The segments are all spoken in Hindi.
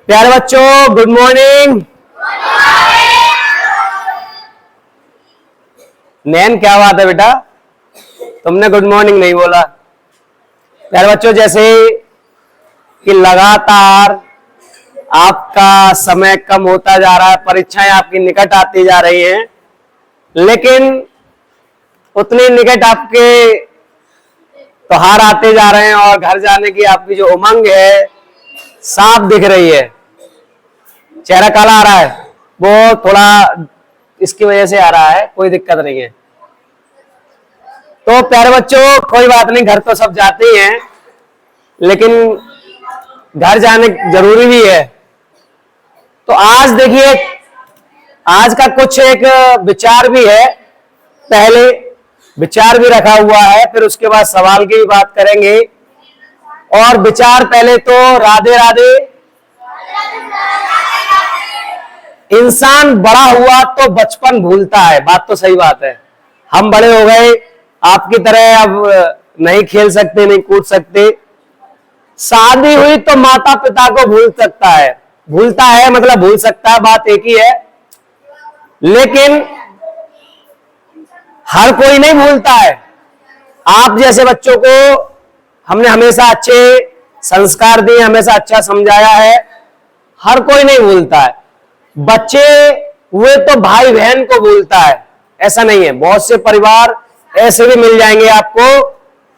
प्यारे बच्चों, गुड मॉर्निंग। नैन, क्या बात है बेटा, तुमने गुड मॉर्निंग नहीं बोला। प्यारे बच्चों, जैसे कि लगातार आपका समय कम होता जा रहा है, परीक्षाएं आपकी निकट आती जा रही हैं, लेकिन उतने निकट आपके त्योहार आते जा रहे हैं और घर जाने की आपकी जो उमंग है साफ दिख रही है। चेहरा काला आ रहा है, वो थोड़ा इसकी वजह से आ रहा है, कोई दिक्कत नहीं है। तो प्यारे बच्चों, कोई बात नहीं, घर तो सब जाते ही हैं, लेकिन घर जाने जरूरी भी है। तो आज देखिए, आज का कुछ एक विचार भी है, पहले विचार भी रखा हुआ है, फिर उसके बाद सवाल की भी बात करेंगे। और विचार पहले तो राधे राधे। इंसान बड़ा हुआ तो बचपन भूलता है, बात तो सही बात है। हम बड़े हो गए, आपकी तरह अब नहीं खेल सकते, नहीं कूद सकते। शादी हुई तो माता पिता को भूलता है मतलब भूल सकता है, बात एक ही है। लेकिन हर कोई नहीं भूलता है। आप जैसे बच्चों को हमने हमेशा अच्छे संस्कार दिए, हमेशा अच्छा समझाया है, हर कोई नहीं भूलता है। बच्चे हुए तो भाई बहन को भूलता है, ऐसा नहीं है। बहुत से परिवार ऐसे भी मिल जाएंगे आपको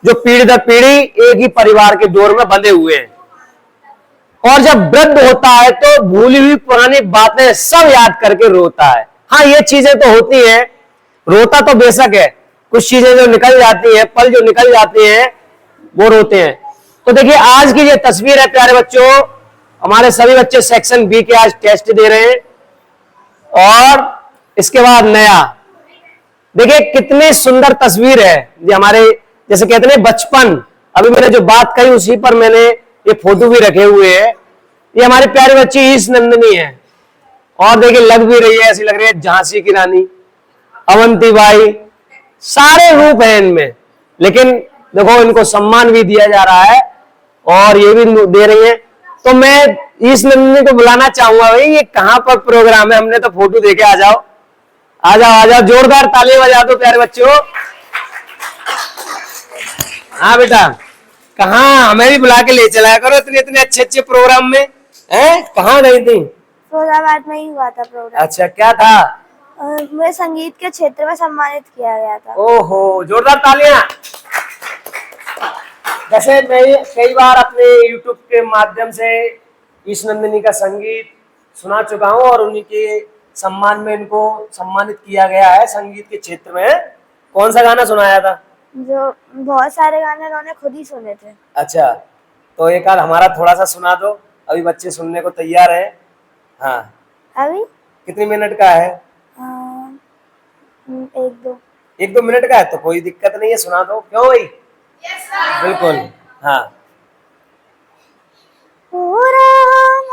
जो पीढ़ी दर पीढ़ी एक ही परिवार के डोर में बंधे हुए हैं, और जब वृद्ध होता है तो भूली हुई पुरानी बातें सब याद करके रोता है। हाँ, ये चीजें तो होती हैं, रोता तो बेशक है, कुछ चीजें जो निकल जाती हैं, पल जो निकल जाते हैं वो रोते हैं। तो देखिए, आज की ये तस्वीर है प्यारे बच्चों, हमारे सभी बच्चे सेक्शन बी के आज टेस्ट दे रहे हैं, और इसके बाद नया देखिए कितनी सुंदर तस्वीर है। ये हमारे जैसे कहते हैं बचपन, अभी मैंने जो बात कही उसी पर मैंने ये फोटो भी रखे हुए हैं। ये हमारे प्यारे बच्ची ईश नंदिनी है, और देखिए लग भी रही है, ऐसी लग रही है झांसी की रानी, अवंतीबाई, सारे रूप हैं इनमें। लेकिन देखो, इनको सम्मान भी दिया जा रहा है और ये भी दे रही है। तो मैं ईश नंदिनी को बुलाना चाहूंगा, भाई ये कहां पर प्रोग्राम है, हमने तो फोटो देके आ जाओ, आ जाओ आ जाओ, जोरदार ताली बजा दो प्यारे बच्चों। हाँ बेटा, कहाँ, हमें भी बुला के ले चलाया करो इतने इतने अच्छे अच्छे प्रोग्राम में। हैं, कहाँ गई थी? फैजाबाद में ही हुआ था प्रोग्राम। अच्छा, क्या था? मुझे संगीत के क्षेत्र में सम्मानित किया गया था। ओहो, जोरदार तालियां। जैसे मैं कई बार अपने YouTube के माध्यम से ईश नंदिनी का संगीत सुना चुका हूँ, और उन्हीं के सम्मान में इनको सम्मानित किया गया है संगीत के क्षेत्र में। कौन सा गाना सुनाया था? जो बहुत सारे गाने उन्होंने खुद ही सुने थे। अच्छा, तो एक आध हमारा थोड़ा सा सुना दो, अभी बच्चे सुनने को तैयार हैं। हाँ, अभी कितनी मिनट का है? एक दो मिनट का है तो कोई दिक्कत नहीं है, सुना दो। क्यों भाई? बिल्कुल। हाँ। पूरा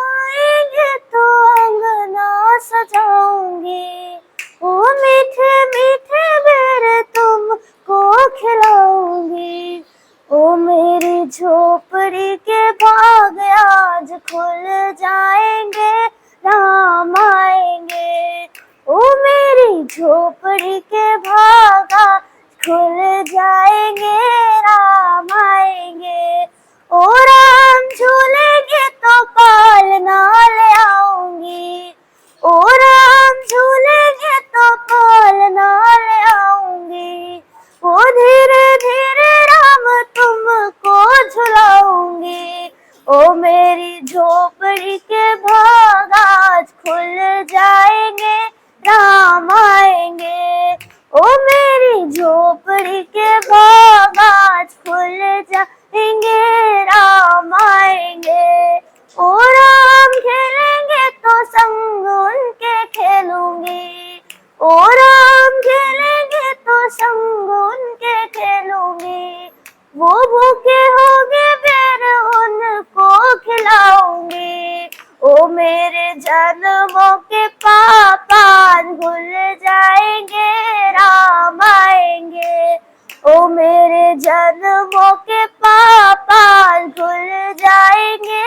आएंगे तो अंगना सजाऊंगी, वो मीठे मीठे बेर तुमको खिलाऊंगी, ओ मेरी झोपड़ी के भाग आज खुल जाएंगे, राम आएंगे, ओ मेरी झोपड़ी के भाग आज खुल जाएंगे, राम आएंगे, ओ राम झूलेंगे तो पालना ले आऊंगी, ओ राम झूलेंगे तो पालना ले आऊंगी, वो धीरे धीरे राम तुमको झुलाऊंगी, ओ मेरी झोपड़ी के भाग आज खुल जाएंगे, राम आएंगे, ओ मेरी झोपड़ी के भाग आज खुल जाएंगे, राम आएंगे, ओ राम खेलेंगे तो संग उनके खेलूंगी, ओ राम खेलेंगे तो संग उनके खेलूंगी, वो भूखे होंगे फिर उनको खिलाऊंगी, ओ मेरे जन्मों के पापा भूल जाएंगे, राम आएंगे, ओ मेरे जन्मों के पापा भूल जाएंगे,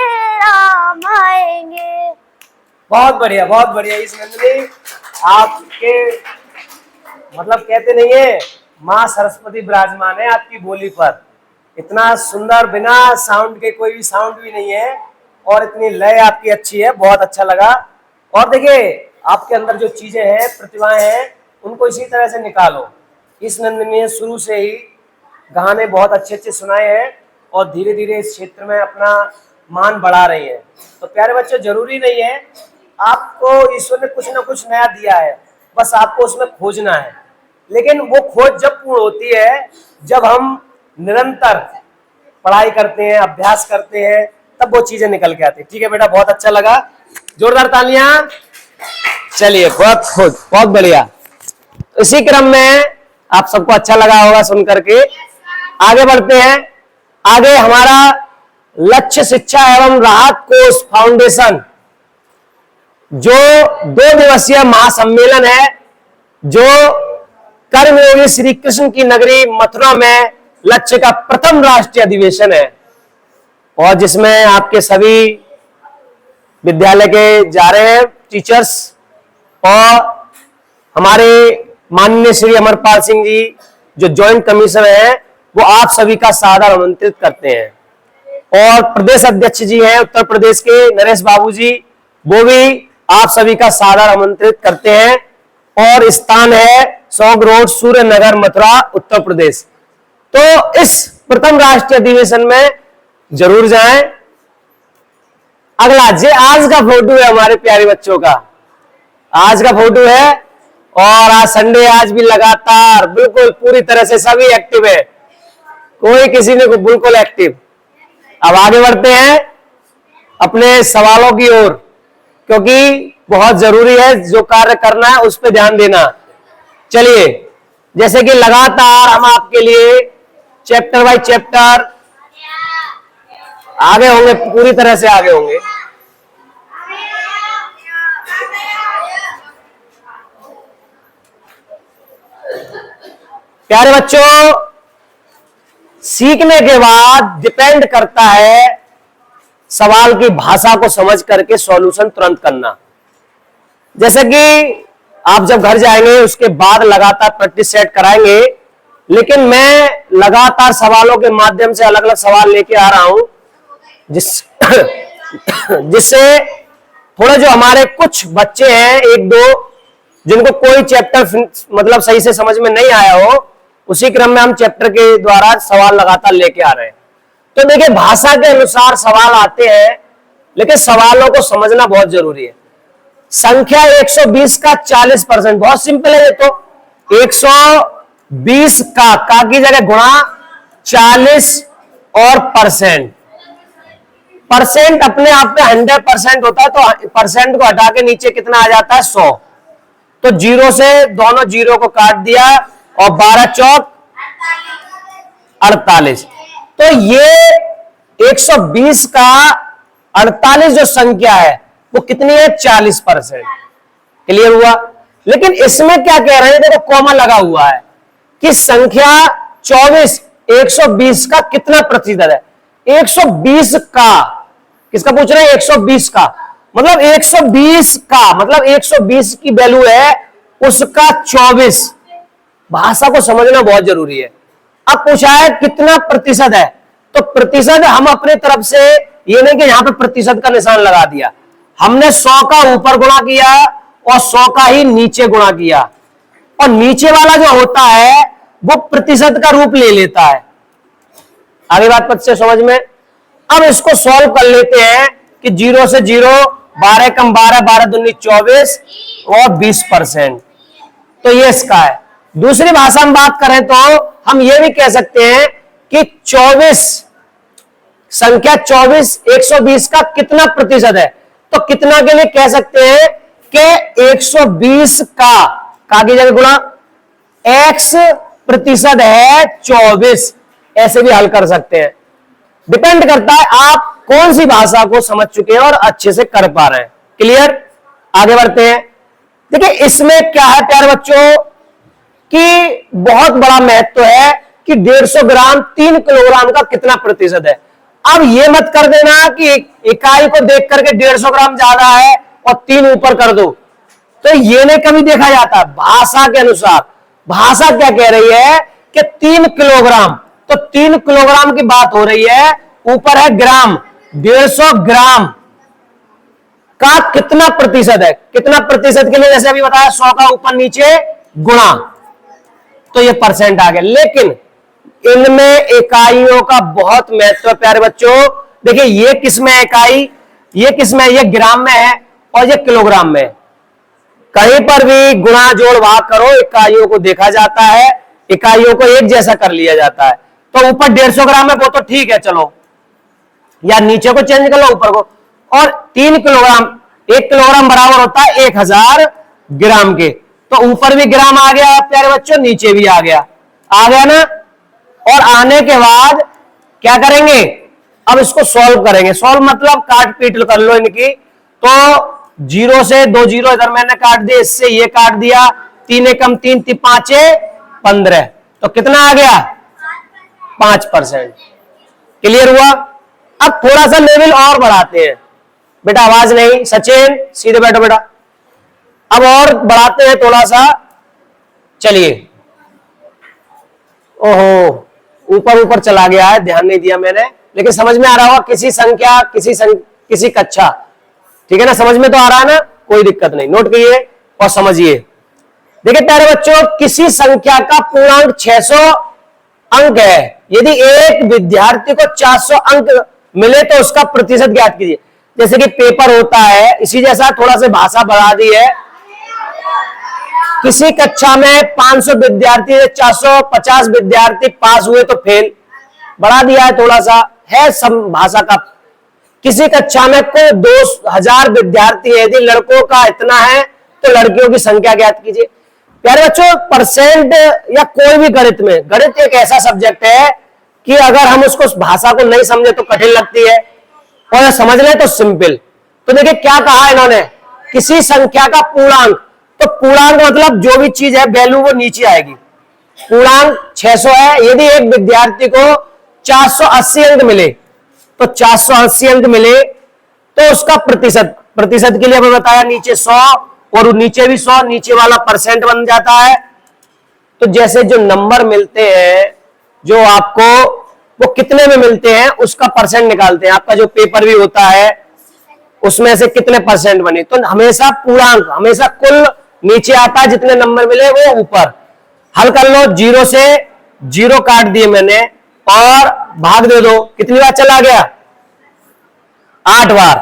बहुत बढ़िया इस नंदिनी, आपके मतलब कहते नहीं है माँ सरस्वती विराजमान है आपकी बोली पर। इतना सुंदर, बिना साउंड के, कोई भी साउंड भी नहीं है, और इतनी लय आपकी अच्छी है, बहुत अच्छा लगा। और देखिए आपके अंदर जो चीजें हैं, प्रतिभाएं हैं, उनको इसी तरह से निकालो। इस नंदिनी ने शुरू से ही गाने बहुत अच्छे अच्छे सुनाए हैं और धीरे धीरे इस क्षेत्र में अपना मान बढ़ा रही है। तो प्यारे बच्चों, जरूरी नहीं है, आपको ईश्वर ने कुछ ना कुछ नया दिया है, बस आपको उसमें खोजना है। लेकिन वो खोज जब पूर्ण होती है जब हम निरंतर पढ़ाई करते हैं, अभ्यास करते हैं, तब वो चीजें निकल के आती है। ठीक है बेटा, बहुत अच्छा लगा, जोरदार तालियां। चलिए, बहुत बढ़िया। इसी क्रम में आप सबको अच्छा लगा होगा सुन करके, आगे बढ़ते हैं। आगे हमारा लक्ष्य शिक्षा एवं राहत कोष फाउंडेशन जो 2 दिवसीय महासम्मेलन है, जो कर्मयोगी श्री कृष्ण की नगरी मथुरा में लक्ष्य का प्रथम राष्ट्रीय अधिवेशन है, और जिसमें आपके सभी विद्यालय के जा रहे हैं टीचर्स, और हमारे माननीय श्री अमरपाल सिंह जी जो ज्वाइंट कमिश्नर हैं, वो आप सभी का सादर आमंत्रित करते हैं। और प्रदेश अध्यक्ष जी हैं उत्तर प्रदेश के नरेश बाबू जी, वो भी आप सभी का सादर आमंत्रित करते हैं। और स्थान है सौग रोड, सूर्य नगर, मथुरा, उत्तर प्रदेश। तो इस प्रथम राष्ट्रीय अधिवेशन में जरूर जाएं। अगला जे आज का फोटो है हमारे प्यारे बच्चों का, आज का फोटो है, और आज संडे, आज भी लगातार बिल्कुल पूरी तरह से सभी एक्टिव है, कोई किसी ने बिल्कुल एक्टिव। अब आगे बढ़ते हैं अपने सवालों की ओर, क्योंकि बहुत जरूरी है जो कार्य करना है उस पर ध्यान देना। चलिए, जैसे कि लगातार हम आपके लिए चैप्टर बाय चैप्टर आगे होंगे, पूरी तरह से आगे होंगे। प्यारे बच्चों, सीखने के बाद डिपेंड करता है सवाल की भाषा को समझ करके सॉल्यूशन तुरंत करना। जैसे कि आप जब घर जाएंगे उसके बाद लगातार प्रैक्टिस सेट कराएंगे, लेकिन मैं लगातार सवालों के माध्यम से अलग अलग सवाल लेके आ रहा हूं, जिससे थोड़े जो हमारे कुछ बच्चे हैं, 1-2 जिनको कोई चैप्टर मतलब सही से समझ में नहीं आया हो, उसी क्रम में हम चैप्टर के द्वारा सवाल लगातार लेके आ रहे हैं। तो देखिए, भाषा के अनुसार सवाल आते हैं, लेकिन सवालों को समझना बहुत जरूरी है। संख्या 120 का 40%, बहुत सिंपल है ये तो। 120 का की जगह गुणा 40 और परसेंट अपने आप में 100% होता है, तो परसेंट को हटा के नीचे कितना आ जाता है, 100। तो 0 से दोनों 0 को काट दिया, और 12 चौक 48। तो ये 120 का 48 जो संख्या है वो कितनी है, 40%। क्लियर हुआ। लेकिन इसमें क्या कह रहे हैं, देखो कॉमा लगा हुआ है कि संख्या 24 120 का कितना प्रतिशत है। 120 का किसका पूछ रहे हैं, 120 का मतलब 120 का मतलब 120 की वैल्यू है उसका 24। भाषा को समझना बहुत जरूरी है। अब पूछा है कितना प्रतिशत है, तो प्रतिशत हम अपने तरफ से ये नहीं कि यहां पे प्रतिशत का निशान लगा दिया, हमने 100 का ऊपर गुणा किया और 100 का ही नीचे गुणा किया, और नीचे वाला जो होता है वो प्रतिशत का रूप ले लेता है। आगे बात पद से समझ में। अब इसको सॉल्व कर लेते हैं कि 0 से 0, 12 कम 12, 12 दूनी 24 और 20%। तो ये इसका है। दूसरी भाषा में बात करें तो हम ये भी कह सकते हैं कि 24 संख्या 24 120 का कितना प्रतिशत है, तो कितना के लिए कह सकते हैं कि 120 का की जगह गुणा x प्रतिशत है 24, ऐसे भी हल कर सकते हैं। डिपेंड करता है आप कौन सी भाषा को समझ चुके हैं और अच्छे से कर पा रहे हैं। क्लियर। आगे बढ़ते हैं। देखिए इसमें क्या है प्यारे बच्चों कि बहुत बड़ा महत्व है कि 150 ग्राम 3 किलोग्राम का कितना प्रतिशत है। अब ये मत कर देना कि इकाई को देख करके 150 ग्राम ज्यादा है और 3 ऊपर कर दो, तो ये नहीं कभी देखा जाता। भाषा के अनुसार भाषा क्या कह रही है कि 3 किलोग्राम, तो 3 किलोग्राम की बात हो रही है, ऊपर है ग्राम, 150 ग्राम का कितना प्रतिशत है, कितना प्रतिशत के लिए जैसे अभी बताया 100 का ऊपर नीचे गुणा, तो ये परसेंट आ गया। लेकिन इनमें इकाइयों का बहुत महत्व है प्यारे बच्चों। देखिए ये किसमें इकाई, ये किसमें, ये ग्राम में है और ये किलोग्राम में। कहीं पर भी गुणा जोड़ भाग करो इकाइयों को देखा जाता है, इकाइयों को एक जैसा कर लिया जाता है। तो ऊपर 150 ग्राम है वो तो ठीक है, चलो, या नीचे को चेंज कर लो ऊपर को। और 3 किलोग्राम, 1 किलोग्राम बराबर होता है 1000 ग्राम के, तो ऊपर भी ग्राम आ गया प्यारे बच्चों, नीचे भी आ गया ना। और आने के बाद क्या करेंगे, अब इसको सॉल्व करेंगे। सॉल्व मतलब काट पीट कर लो इनकी, तो 0 से 2 जीरो इधर मैंने काट दिया, इससे ये काट दिया, 3 एकम 3 3 5 15, तो कितना आ गया 5%। क्लियर हुआ। अब थोड़ा सा लेवल और बढ़ाते हैं बेटा, आवाज नहीं, सचिन सीधे बैठो बेटा। अब और बढ़ाते हैं थोड़ा सा, चलिए। ओहो ऊपर ऊपर चला गया है, ध्यान नहीं दिया मैंने, लेकिन समझ में आ रहा होगा। किसी संख्या किसी कक्षा, ठीक है ना, समझ में तो आ रहा है ना, कोई दिक्कत नहीं, नोट करिए और समझिए। देखिए प्यारे बच्चों, किसी संख्या का पूर्णांक 600 अंक है, यदि एक विद्यार्थी को 400 अंक मिले तो उसका प्रतिशत ज्ञात कीजिए। जैसे कि पेपर होता है, इसी जैसा थोड़ा सा भाषा बढ़ा दी है। किसी कक्षा में 500 विद्यार्थी, 450 विद्यार्थी पास हुए तो फेल, बढ़ा दिया है थोड़ा सा, है सब भाषा का। किसी कक्षा में कोई 2000 विद्यार्थी है, यदि लड़कों का इतना है तो लड़कियों की संख्या ज्ञात कीजिए। प्यारे बच्चों, परसेंट या कोई भी गणित में, गणित एक ऐसा सब्जेक्ट है कि अगर हम उसको भाषा को नहीं समझे तो कठिन लगती है, और समझ ले तो सिंपल। तो देखिए क्या कहा इन्होंने, किसी संख्या का पूर्णांक, तो पूर्णांक मतलब जो भी चीज है वैल्यू वो नीचे आएगी। पूर्णांक 600 है, यदि एक विद्यार्थी को 480 अंक मिले, तो 480 अंक मिले तो उसका प्रतिशत, प्रतिशत के लिए हमें बताया नीचे 100 और नीचे भी 100, नीचे वाला परसेंट बन जाता है। तो जैसे जो नंबर मिलते हैं जो आपको, वो कितने में मिलते हैं उसका परसेंट निकालते हैं। आपका जो पेपर भी होता है उसमें से कितने परसेंट बने, तो हमेशा पूर्णांक, हमेशा कुल नीचे आता है, जितने नंबर मिले वो ऊपर। हल कर लो, 0 से 0 काट दिए मैंने और भाग दे दो, कितनी बार चला गया 8 बार,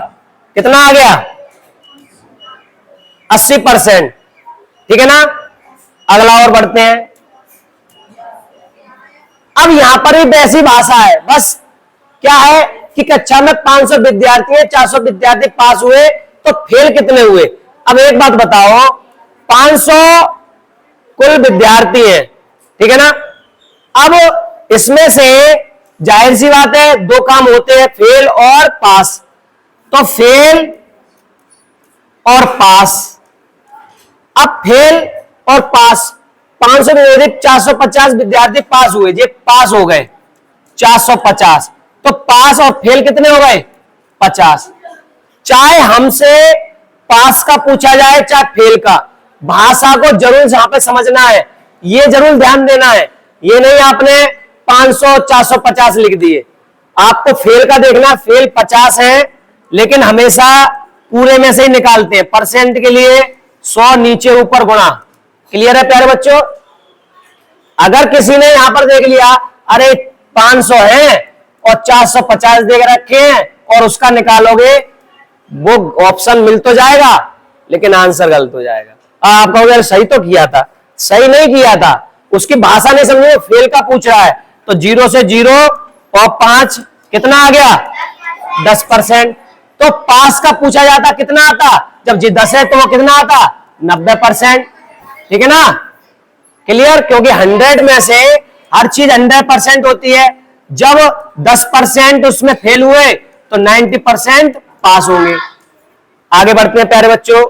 कितना आ गया 80%, ठीक है ना। अगला और बढ़ते हैं। अब यहां पर भी वैसी भाषा है, बस क्या है कि कक्षा में 500 विद्यार्थी है, 400 विद्यार्थी पास हुए तो फेल कितने हुए। अब एक बात बताओ, 500 कुल विद्यार्थी है, ठीक है ना। अब इसमें से जाहिर सी बात है 2 काम होते हैं, फेल और पास। तो फेल और पास, अब फेल और पास, 500 में 450 विद्यार्थी पास हुए, ये पास हो गए 450, तो पास और फेल कितने हो गए 50। चाहे हमसे पास का पूछा जाए चाहे फेल का, भाषा को जरूर यहां पे समझना है, ये जरूर ध्यान देना है। ये नहीं आपने 500 450 लिख दिए, आपको फेल का देखना, फेल 50 है, लेकिन हमेशा पूरे में से ही निकालते हैं। परसेंट के लिए 100 नीचे ऊपर गुणा। क्लियर है प्यारे बच्चों। अगर किसी ने यहां पर देख लिया अरे 500 है और 450 देख रखे हैं और उसका निकालोगे, वो ऑप्शन मिल तो जाएगा लेकिन आंसर गलत हो जाएगा। आप कहोगे सही तो किया था, सही नहीं किया था, उसकी भाषा नहीं समझे, फेल का पूछ रहा है। तो 0 से 0 और 5 कितना आ गया 10%। तो पास का पूछा जाता कितना आता, जब जी 10 है तो वो कितना आता 90%, ठीक है ना। क्लियर, क्योंकि 100 में से हर चीज 100% होती है, जब 10% उसमें फेल हुए तो 90% पास होंगे। आगे बढ़ते हैं प्यारे बच्चों,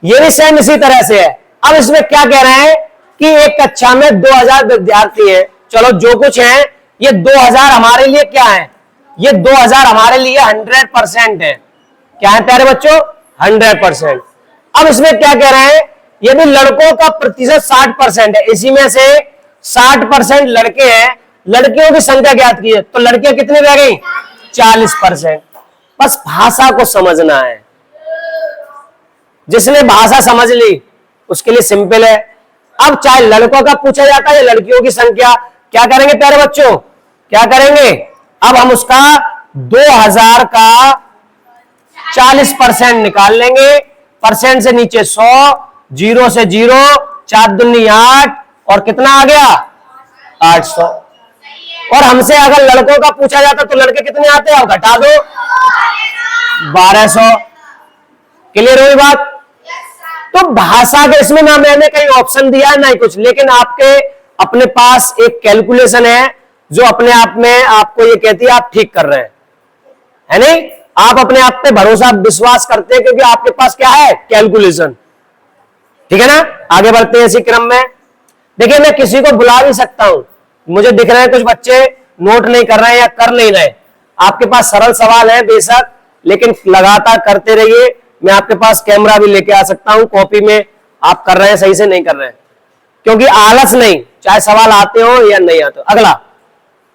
ये भी सेम इसी तरह से है। अब इसमें क्या कह रहे हैं कि एक कक्षा में 2000 विद्यार्थी है, चलो जो कुछ है, ये 2000 हमारे लिए क्या है, ये 2000 हमारे लिए 100% है, क्या है प्यारे बच्चों? 100%। अब इसमें क्या कह रहे हैं, यदि लड़कों का प्रतिशत 60% है, इसी में से 60% लड़के हैं, लड़कियों की संख्या ज्ञात की है, तो लड़कियां कितनी रह गई? 40%। बस भाषा को समझना है। जिसने भाषा समझ ली उसके लिए सिंपल है। अब चाहे लड़कों का पूछा जाता है या लड़कियों की संख्या, क्या करेंगे प्यारे बच्चों? क्या करेंगे? अब हम उसका 2000 का 40% निकाल लेंगे। परसेंट से नीचे 100, 0 से 0, 4 दूनी 8, और कितना आ गया? 800। और हमसे अगर लड़कों का पूछा जाता तो लड़के कितने आते हैं? अब घटा दो, 1200। क्लियर हुई बात? तो भाषा के इसमें ना मैंने कहीं ऑप्शन दिया है ना ही कुछ, लेकिन आपके अपने पास एक कैलकुलेशन है जो अपने आप में आपको ये कहती है आप ठीक कर रहे हैं, है नहीं? आप अपने आप पे भरोसा विश्वास करते हैं क्योंकि आपके पास क्या है? कैलकुलेशन। ठीक है ना? आगे बढ़ते हैं इसी क्रम में। देखिए, मैं किसी को बुला भी सकता हूं। मुझे दिख रहे हैं कुछ बच्चे नोट नहीं कर रहे हैं या कर नहीं रहे। आपके पास सरल सवाल है बेशक, लेकिन लगातार करते रहिए। मैं आपके पास कैमरा भी लेके आ सकता हूं, कॉपी में आप कर रहे हैं सही से नहीं कर रहे हैं, क्योंकि आलस नहीं, चाहे सवाल आते हो या नहीं आते हो। अगला,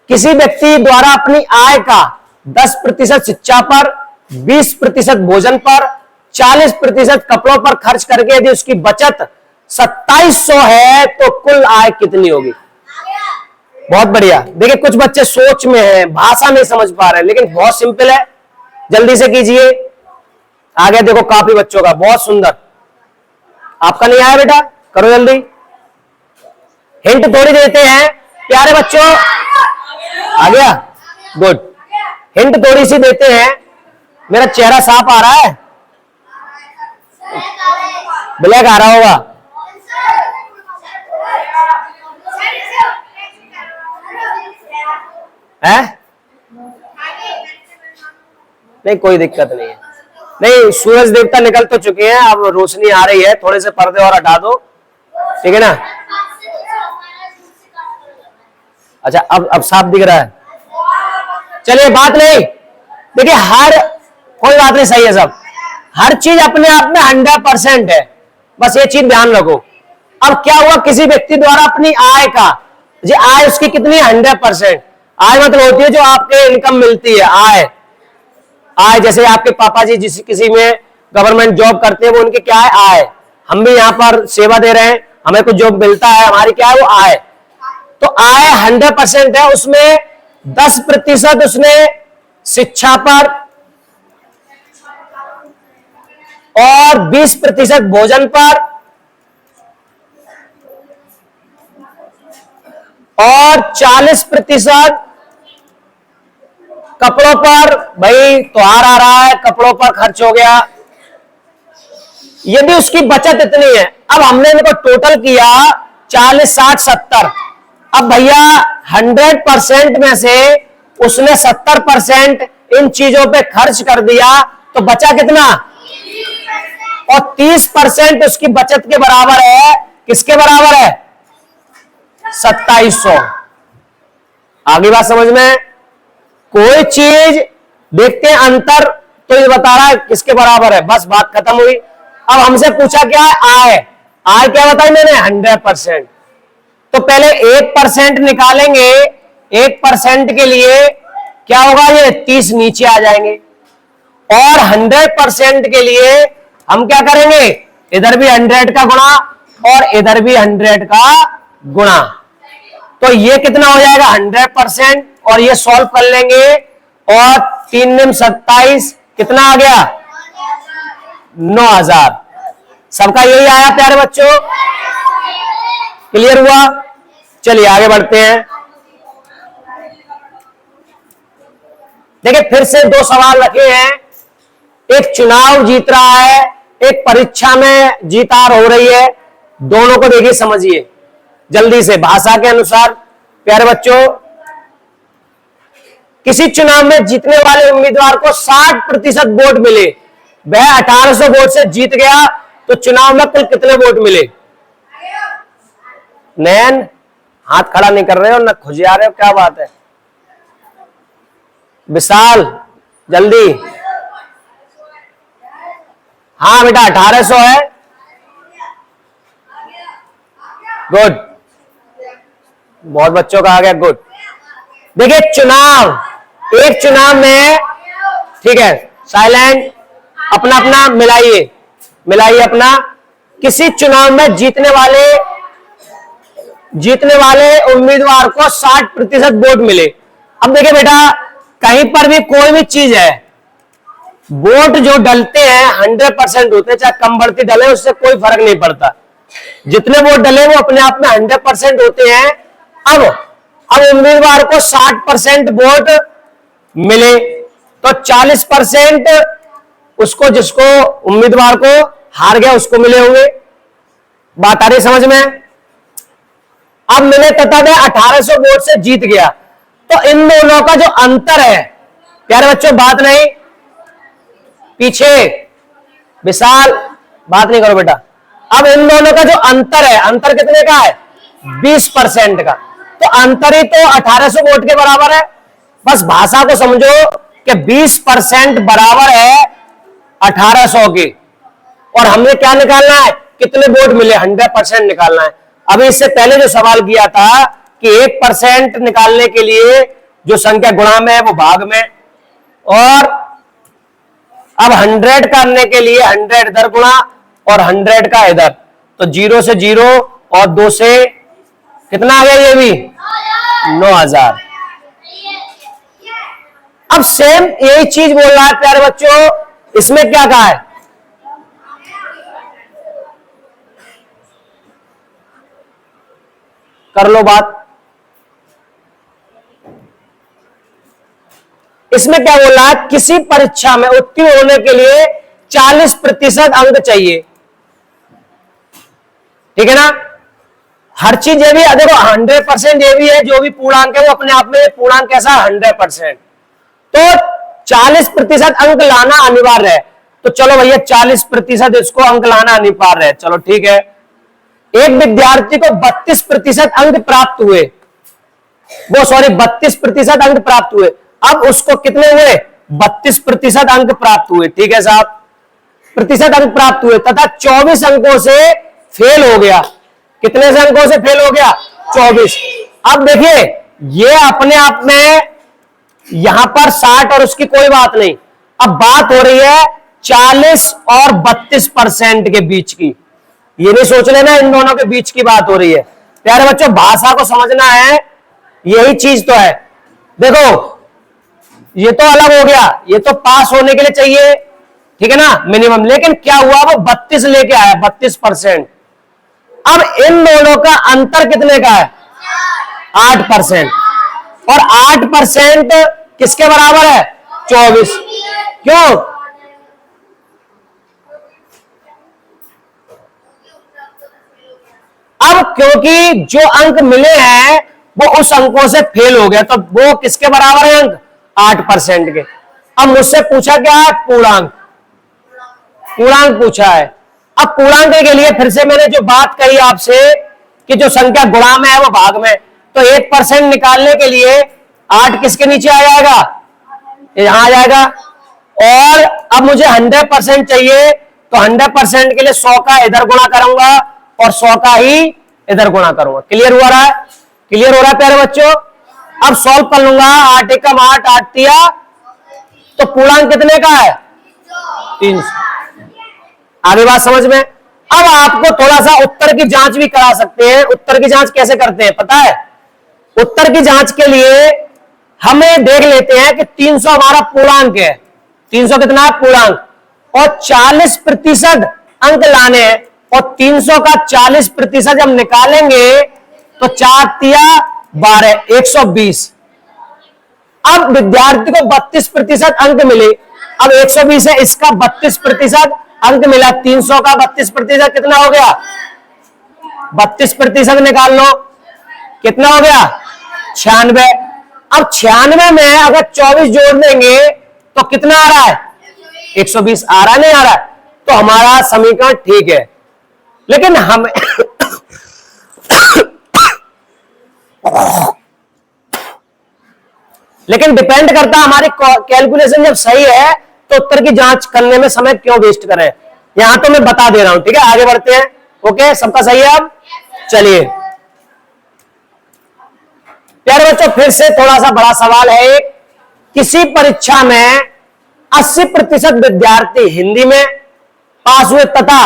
किसी व्यक्ति द्वारा अपनी आय का 10% शिक्षा पर, 20% भोजन पर, 40% कपड़ों पर खर्च करके यदि उसकी बचत 2700 है तो कुल आय कितनी होगी? बहुत बढ़िया। देखिए, कुछ बच्चे सोच में हैं, भाषा नहीं समझ पा रहे हैं, लेकिन बहुत सिंपल है, जल्दी से कीजिए। आगे देखो, काफी बच्चों का बहुत सुंदर। आपका नहीं आया बेटा? करो जल्दी। हिंट थोड़ी देते हैं प्यारे बच्चों। आ गया? गुड। हिंट थोड़ी सी देते हैं। मेरा चेहरा साफ आ रहा है? ब्लैक आ रहा होगा? है? नहीं, कोई दिक्कत नहीं है। नहीं, सूरज देवता निकल तो चुके हैं, अब रोशनी आ रही है, थोड़े से पर्दे और हटा दो, ठीक है ना? अच्छा, अब साफ दिख रहा है। चलिए, बात नहीं। देखिए, कोई बात नहीं, सही है सब। हर चीज अपने आप में 100% है, बस ये चीज ध्यान रखो। अब क्या हुआ, किसी व्यक्ति द्वारा अपनी आय का, जी आय उसकी कितनी? 100%। आय मतलब होती है जो आपके इनकम मिलती है, आय। आय जैसे आपके पापा जी किसी में गवर्नमेंट जॉब करते हैं, वो उनकी क्या है? आय। हम भी यहाँ पर सेवा दे रहे हैं, हमें कुछ जॉब मिलता है, हमारी क्या है? वो आय। तो आय 100% है, उसमें 10% उसने शिक्षा पर और 20% भोजन पर और 40% कपड़ों पर। भाई त्योहार आ रहा है, कपड़ों पर खर्च हो गया। यदि उसकी बचत इतनी है, अब हमने इनको टोटल किया 40, 60, 70। अब भैया 100% में से उसने 70% इन चीजों पे खर्च कर दिया, तो बचा कितना? और 30% उसकी बचत के बराबर है। किसके बराबर है? 2700। आगे बात समझ में? कोई चीज देखते हैं अंतर, तो ये बता रहा है किसके बराबर है, बस बात खत्म हुई। अब हमसे पूछा क्या है? आय। आय क्या बताई मैंने? 100%। तो पहले 1% निकालेंगे। 1% के लिए क्या होगा? ये 30 नीचे आ जाएंगे। और 100% के लिए हम क्या करेंगे? इधर भी 100 का गुणा और इधर भी 100 का गुणा। तो ये कितना हो जाएगा? 100%। और ये सॉल्व कर लेंगे, और 3 दूनी 27, कितना आ गया? 9000। सबका यही आया प्यारे बच्चों? क्लियर हुआ? चलिए आगे बढ़ते हैं। देखिए, फिर से 2 सवाल रखे हैं। एक चुनाव जीत रहा है, एक परीक्षा में जीत हार हो रही है। दोनों को देखिए, समझिए जल्दी से भाषा के अनुसार। प्यारे बच्चों, किसी चुनाव में जीतने वाले उम्मीदवार को 60% वोट मिले, वह 1800 वोट से जीत गया, तो चुनाव में कुल कितने वोट मिले? नैन, हाथ खड़ा नहीं कर रहे हो ना खुजिया रहे हो, क्या बात है? विशाल, जल्दी। हाँ बेटा 1800 है। गुड, बहुत बच्चों का आ गया, गुड। देखिए चुनाव, एक चुनाव में, ठीक है, साइलेंट, अपना अपना मिलाइए, मिलाइए अपना। किसी चुनाव में जीतने वाले उम्मीदवार को 60% वोट मिले। अब देखिए बेटा, कहीं पर भी कोई भी चीज है, वोट जो डलते हैं 100% होते हैं, चाहे कम बढ़ती डले उससे कोई फर्क नहीं पड़ता। जितने वोट डले वो अपने आप में 100% होते हैं। अब उम्मीदवार को 60% वोट मिले तो 40% उसको, जिसको उम्मीदवार को हार गया उसको मिले होंगे। बात आ रही समझ में? अब मिले तथा वह 1800 वोट से जीत गया, तो इन दोनों का जो अंतर है, प्यारे बच्चों बात नहीं, पीछे विशाल बात नहीं करो बेटा। अब इन दोनों का जो अंतर है, अंतर कितने का है? 20% का। तो अंतर ही तो 1800 वोट के बराबर है। बस भाषा को समझो कि 20% बराबर है 1800 की, और हमें क्या निकालना है? कितने वोट मिले? 100% निकालना है। अभी इससे पहले जो सवाल किया था कि 1% निकालने के लिए जो संख्या गुणा में है वो भाग में, और अब 100 करने के लिए 100 इधर गुणा और 100 का इधर, तो 0 से 0 और 2 से कितना आ गया? ये भी 9000। अब सेम यही चीज बोल रहा है प्यारे बच्चों, इसमें क्या कहा है? कर लो बात। इसमें क्या बोल रहा है? किसी परीक्षा में उत्तीर्ण होने के लिए 40% अंक चाहिए, ठीक है ना? हर चीज ये भी देखो, 100% ये भी है, जो भी पूर्णांक है वो अपने आप में पूर्णांक कैसा? 100%। तो 40% अंक लाना अनिवार्य है। तो चलो भैया 40% इसको अंक लाना अनिवार्य है, चलो ठीक है। एक विद्यार्थी को 32% अंक प्राप्त हुए, वो सॉरी 32% अंक प्राप्त हुए। अब उसको कितने हुए? 32% अंक प्राप्त हुए, ठीक है साहब, प्रतिशत अंक प्राप्त हुए, तथा 24 अंकों से फेल हो गया। कितने से अंकों से फेल हो गया? 24। अब देखिए ये अपने आप में यहां पर 60 और उसकी कोई बात नहीं। अब बात हो रही है 40 और 32% के बीच की। ये नहीं सोच लेना इन दोनों के बीच की बात हो रही है। प्यारे बच्चों भाषा को समझना है, यही चीज तो है। देखो ये तो अलग हो गया, ये तो पास होने के लिए चाहिए, ठीक है ना, मिनिमम। लेकिन क्या हुआ? वो 32 लेके आया, 32%। अब इन दोनों का अंतर कितने का है? 8%। और 8% किसके बराबर है? 24। क्यों? अब क्योंकि जो अंक मिले हैं वो उस अंकों से फेल हो गया, तो वो किसके बराबर है अंक? 8% के। अब मुझसे पूछा क्या है? पूर्णांक। पूर्णांक पूछा है। अब पूर्णांक के लिए फिर से मैंने जो बात कही आपसे कि जो संख्या गुणा में है वो भाग में, तो 1% निकालने के लिए 8 किसके नीचे आ जाएगा? यहां आ जाएगा। और अब मुझे 100% चाहिए, तो 100% के लिए 100 का इधर गुणा करूंगा और 100 का ही इधर गुणा करूंगा। क्लियर हुआ रहा है? क्लियर हो रहा है प्यारे बच्चों? अब सॉल्व कर लूंगा। 8 एकम 8, 8 तिया, तो पूर्णांक कितने का है? 300। आगे बात समझ में? अब आपको थोड़ा सा उत्तर की जांच भी करा सकते हैं। उत्तर की जांच कैसे करते हैं पता है? उत्तर की जांच के लिए हमें देख लेते हैं कि 300 हमारा पूर्णांक है। 300 कितना है? पूर्णांक। और 40% अंक लाने हैं, और 300 का 40% जब निकालेंगे तो 4 तिया 12, 120। अब विद्यार्थी को 32% अंक मिले। अब 120 है, इसका 32% अंक मिला। 300 का 32% कितना हो गया? 32% निकाल लो, कितना हो गया? 96। अब 96 में अगर 24 जोड़ देंगे तो कितना आ रहा है? 120 आ रहा, नहीं आ रहा? तो हमारा समीकरण ठीक है। लेकिन हम लेकिन डिपेंड करता है हमारी कैलकुलेशन जब सही है तो उत्तर की जांच करने में समय क्यों वेस्ट करें। यहां तो मैं बता दे रहा हूं, ठीक है। आगे बढ़ते हैं। ओके, सबका सही है अब? चलिए प्यारे बच्चों, फिर से थोड़ा सा बड़ा सवाल है एक। किसी परीक्षा में 80% विद्यार्थी हिंदी में पास हुए तथा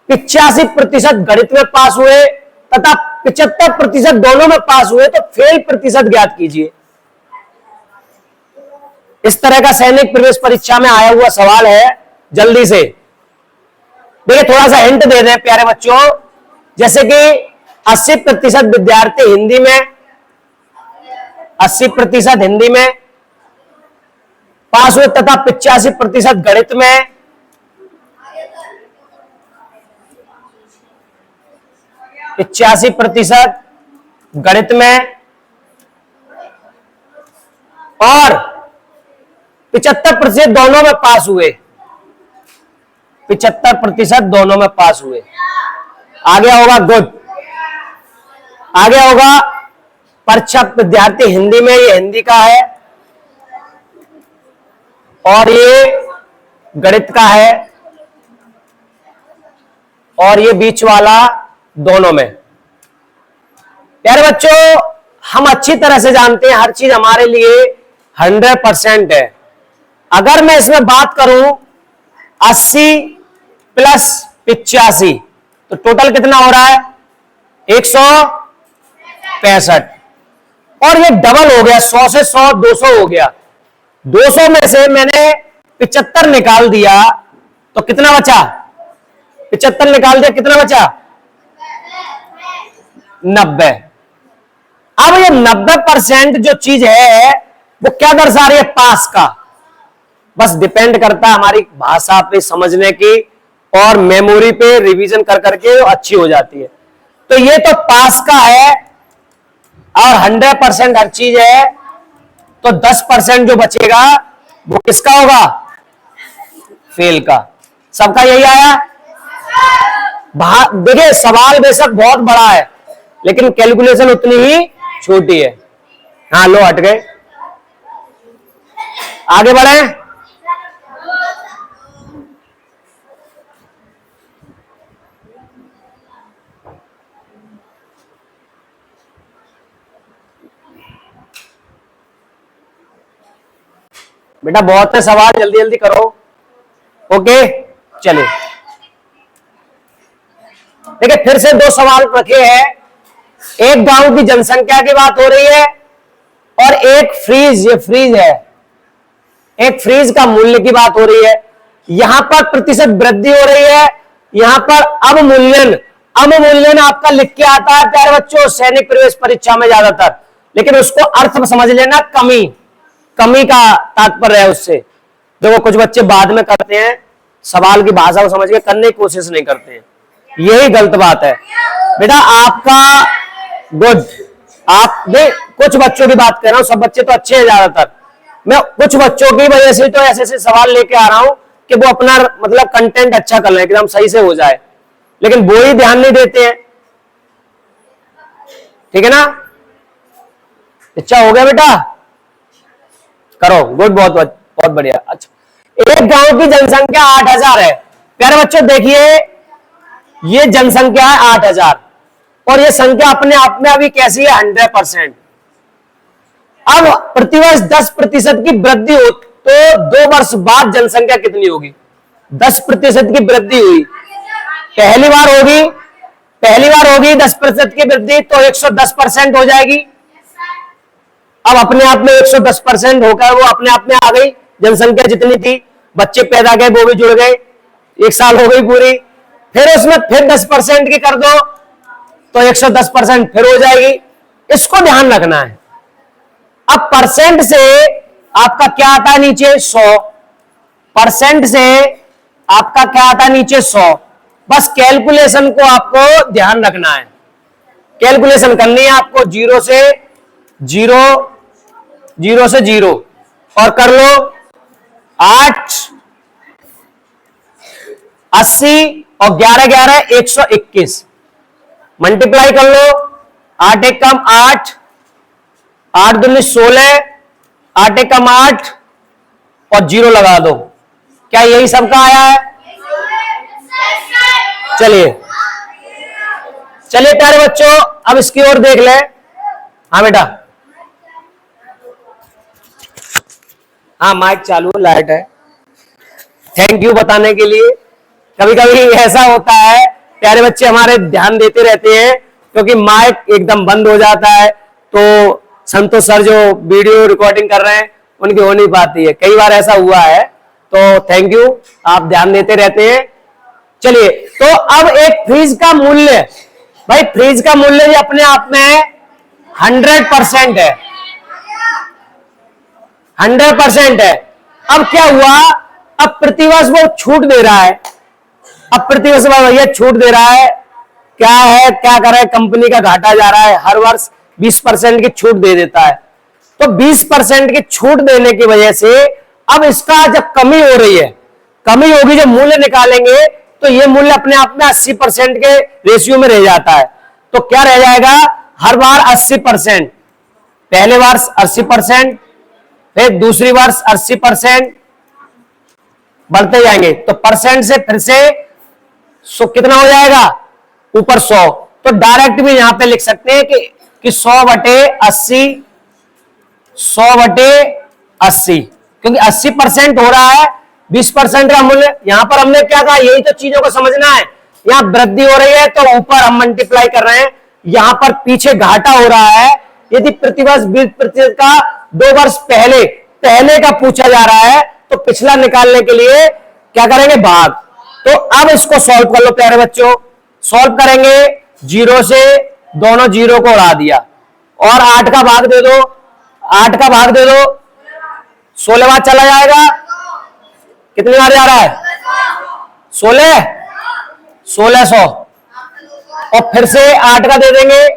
85% गणित में पास हुए तथा 75% दोनों में पास हुए, तो फेल प्रतिशत ज्ञात कीजिए। इस तरह का सैनिक प्रवेश परीक्षा में आया हुआ सवाल है। जल्दी से देखिए, थोड़ा सा हिंट दे रहे हैं प्यारे बच्चों, जैसे कि 80% विद्यार्थी हिंदी में, 80% हिंदी में पास हुए तथा 85% गणित में, 85% गणित में और 75% दोनों में पास हुए, 75% दोनों में पास हुए। आगे होगा गुड, आगे होगा परीक्षा विद्यार्थी हिंदी में, ये हिंदी का है और ये गणित का है और ये बीच वाला दोनों में। प्यारे बच्चों, हम अच्छी तरह से जानते हैं हर चीज हमारे लिए 100% है। अगर मैं इसमें बात करूं 80 प्लस 85, तो टोटल कितना हो रहा है? 165। और ये डबल हो गया, 100 से 100 200 हो गया। 200 में से मैंने 75 निकाल दिया तो कितना बचा? 75 निकाल दिया, कितना बचा? 90। अब ये 90% जो चीज है वो क्या दर्शा रही है? पास का। बस डिपेंड करता है हमारी भाषा पे समझने की और मेमोरी पे रिवीजन कर करके अच्छी हो जाती है। तो ये तो पास का है और 100% हर चीज है, तो 10% जो बचेगा वो किसका होगा? फेल का। सबका यही आया? देखिए, सवाल बेशक बहुत बड़ा है लेकिन कैलकुलेशन उतनी ही छोटी है। हाँ, लो हट गए, आगे बढ़े। बेटा बहुत है सवाल, जल्दी जल्दी करो। ओके, चलिए देखिए, फिर से 2 सवाल रखे हैं। एक गांव की जनसंख्या की बात हो रही है और एक फ्रीज, ये फ्रीज है, एक फ्रीज का मूल्य की बात हो रही है। यहां पर प्रतिशत वृद्धि हो रही है, यहां पर अवमूल्यन। अवमूल्यन आपका लिख के आता है प्यारे बच्चों सैनिक प्रवेश परीक्षा में ज्यादातर, लेकिन उसको अर्थ में समझ लेना, कमी, कमी का तात्पर्य है उससे। देखो कुछ बच्चे बाद में करते हैं, सवाल की भाषा को समझ के करने की कोशिश नहीं करते हैं, यही गलत बात है। बेटा आपका गुड, आप कुछ बच्चों की बात कर रहा हूं, सब बच्चे तो अच्छे हैं ज्यादातर। मैं कुछ बच्चों की वजह से तो ऐसे ऐसे सवाल लेके आ रहा हूं कि वो अपना मतलब कंटेंट अच्छा कर लें, एकदम सही से हो जाए, लेकिन वो ही ध्यान नहीं देते हैं। ठीक है ना? अच्छा हो गया बेटा, करो, गुड, बहुत बहुत बढ़िया। अच्छा, एक गांव की जनसंख्या 8000 है। प्यारे बच्चों देखिए, ये जनसंख्या है 8000 और ये संख्या अपने आप में अभी कैसी है? 100%। अब प्रतिवर्ष 10% की वृद्धि हो तो 2 वर्ष बाद जनसंख्या कितनी होगी? 10% की वृद्धि हुई, पहली बार होगी, पहली बार होगी 10% की वृद्धि तो 110% हो जाएगी। अब अपने आप में 110% होकर वो अपने आप में आ गई, जनसंख्या जितनी थी, बच्चे पैदा गए वो भी जुड़ गए, 1 साल हो गई पूरी। फिर उसमें फिर 10% की कर दो तो 110% फिर हो जाएगी। इसको ध्यान रखना है। अब परसेंट से आपका क्या आता है नीचे? 100%। से आपका क्या आता है नीचे? 100। बस कैलकुलेशन को आपको ध्यान रखना है, कैलकुलेशन करनी है आपको। 0 से 0, 0 से 0 और कर लो 8, 80 और 11 11 121, मल्टीप्लाई कर लो। 8 एक कम 8, 8 दूनी 16, 8 एक कम 8 और 0 लगा दो। क्या यही सबका आया है? चलिए चलिए प्यारे बच्चों, अब इसकी ओर देख ले। हाँ बेटा, हाँ माइक चालू, लाइट है। थैंक यू बताने के लिए। कभी कभी ऐसा होता है प्यारे बच्चे हमारे ध्यान देते रहते हैं, क्योंकि माइक एकदम बंद हो जाता है तो संतोष सर जो वीडियो रिकॉर्डिंग कर रहे हैं उनकी हो नहीं पाती है। कई बार ऐसा हुआ है, तो थैंक यू, आप ध्यान देते रहते हैं। चलिए, तो अब एक फ्रीज का मूल्य, भाई फ्रीज का मूल्य भी अपने आप में 100% है, 100% है। अब क्या हुआ, अब प्रतिवर्ष वो छूट दे रहा है। अब प्रतिवर्ष भैया छूट दे रहा है, क्या है, क्या कर रहा है, कंपनी का घाटा जा रहा है, हर वर्ष 20% की छूट दे देता है। तो 20% की छूट देने की वजह से अब इसका जब कमी हो रही है, कमी होगी, जब मूल्य निकालेंगे तो ये मूल्य अपने आप में 80% के रेशियो में रह जाता है। तो क्या रह जाएगा, हर बार 80%, पहले वर्ष 80%, फिर दूसरी वर्ष 80%, बढ़ते जाएंगे। तो परसेंट से फिर से कितना हो जाएगा, ऊपर 100। तो डायरेक्ट भी यहां पे लिख सकते हैं कि 100/80, 100/80, क्योंकि 80% हो रहा है, 20% का मूल्य। यहां पर हमने क्या कहा, यही तो चीजों को समझना है। यहां वृद्धि हो रही है तो ऊपर हम मल्टीप्लाई कर रहे हैं, यहां पर पीछे घाटा हो रहा है। यदि प्रतिवर्ष 20% का 2 वर्ष पहले का पूछा जा रहा है, तो पिछला निकालने के लिए क्या करेंगे, भाग। तो अब इसको सॉल्व कर लो प्यारे बच्चों। सॉल्व करेंगे, 0 से दोनों 0 को उड़ा दिया, और 8 का भाग दे दो, 8 का भाग दे दो, 16 बार चला जाएगा। कितनी बार जा रहा है, 1600, और फिर से 8 का दे देंगे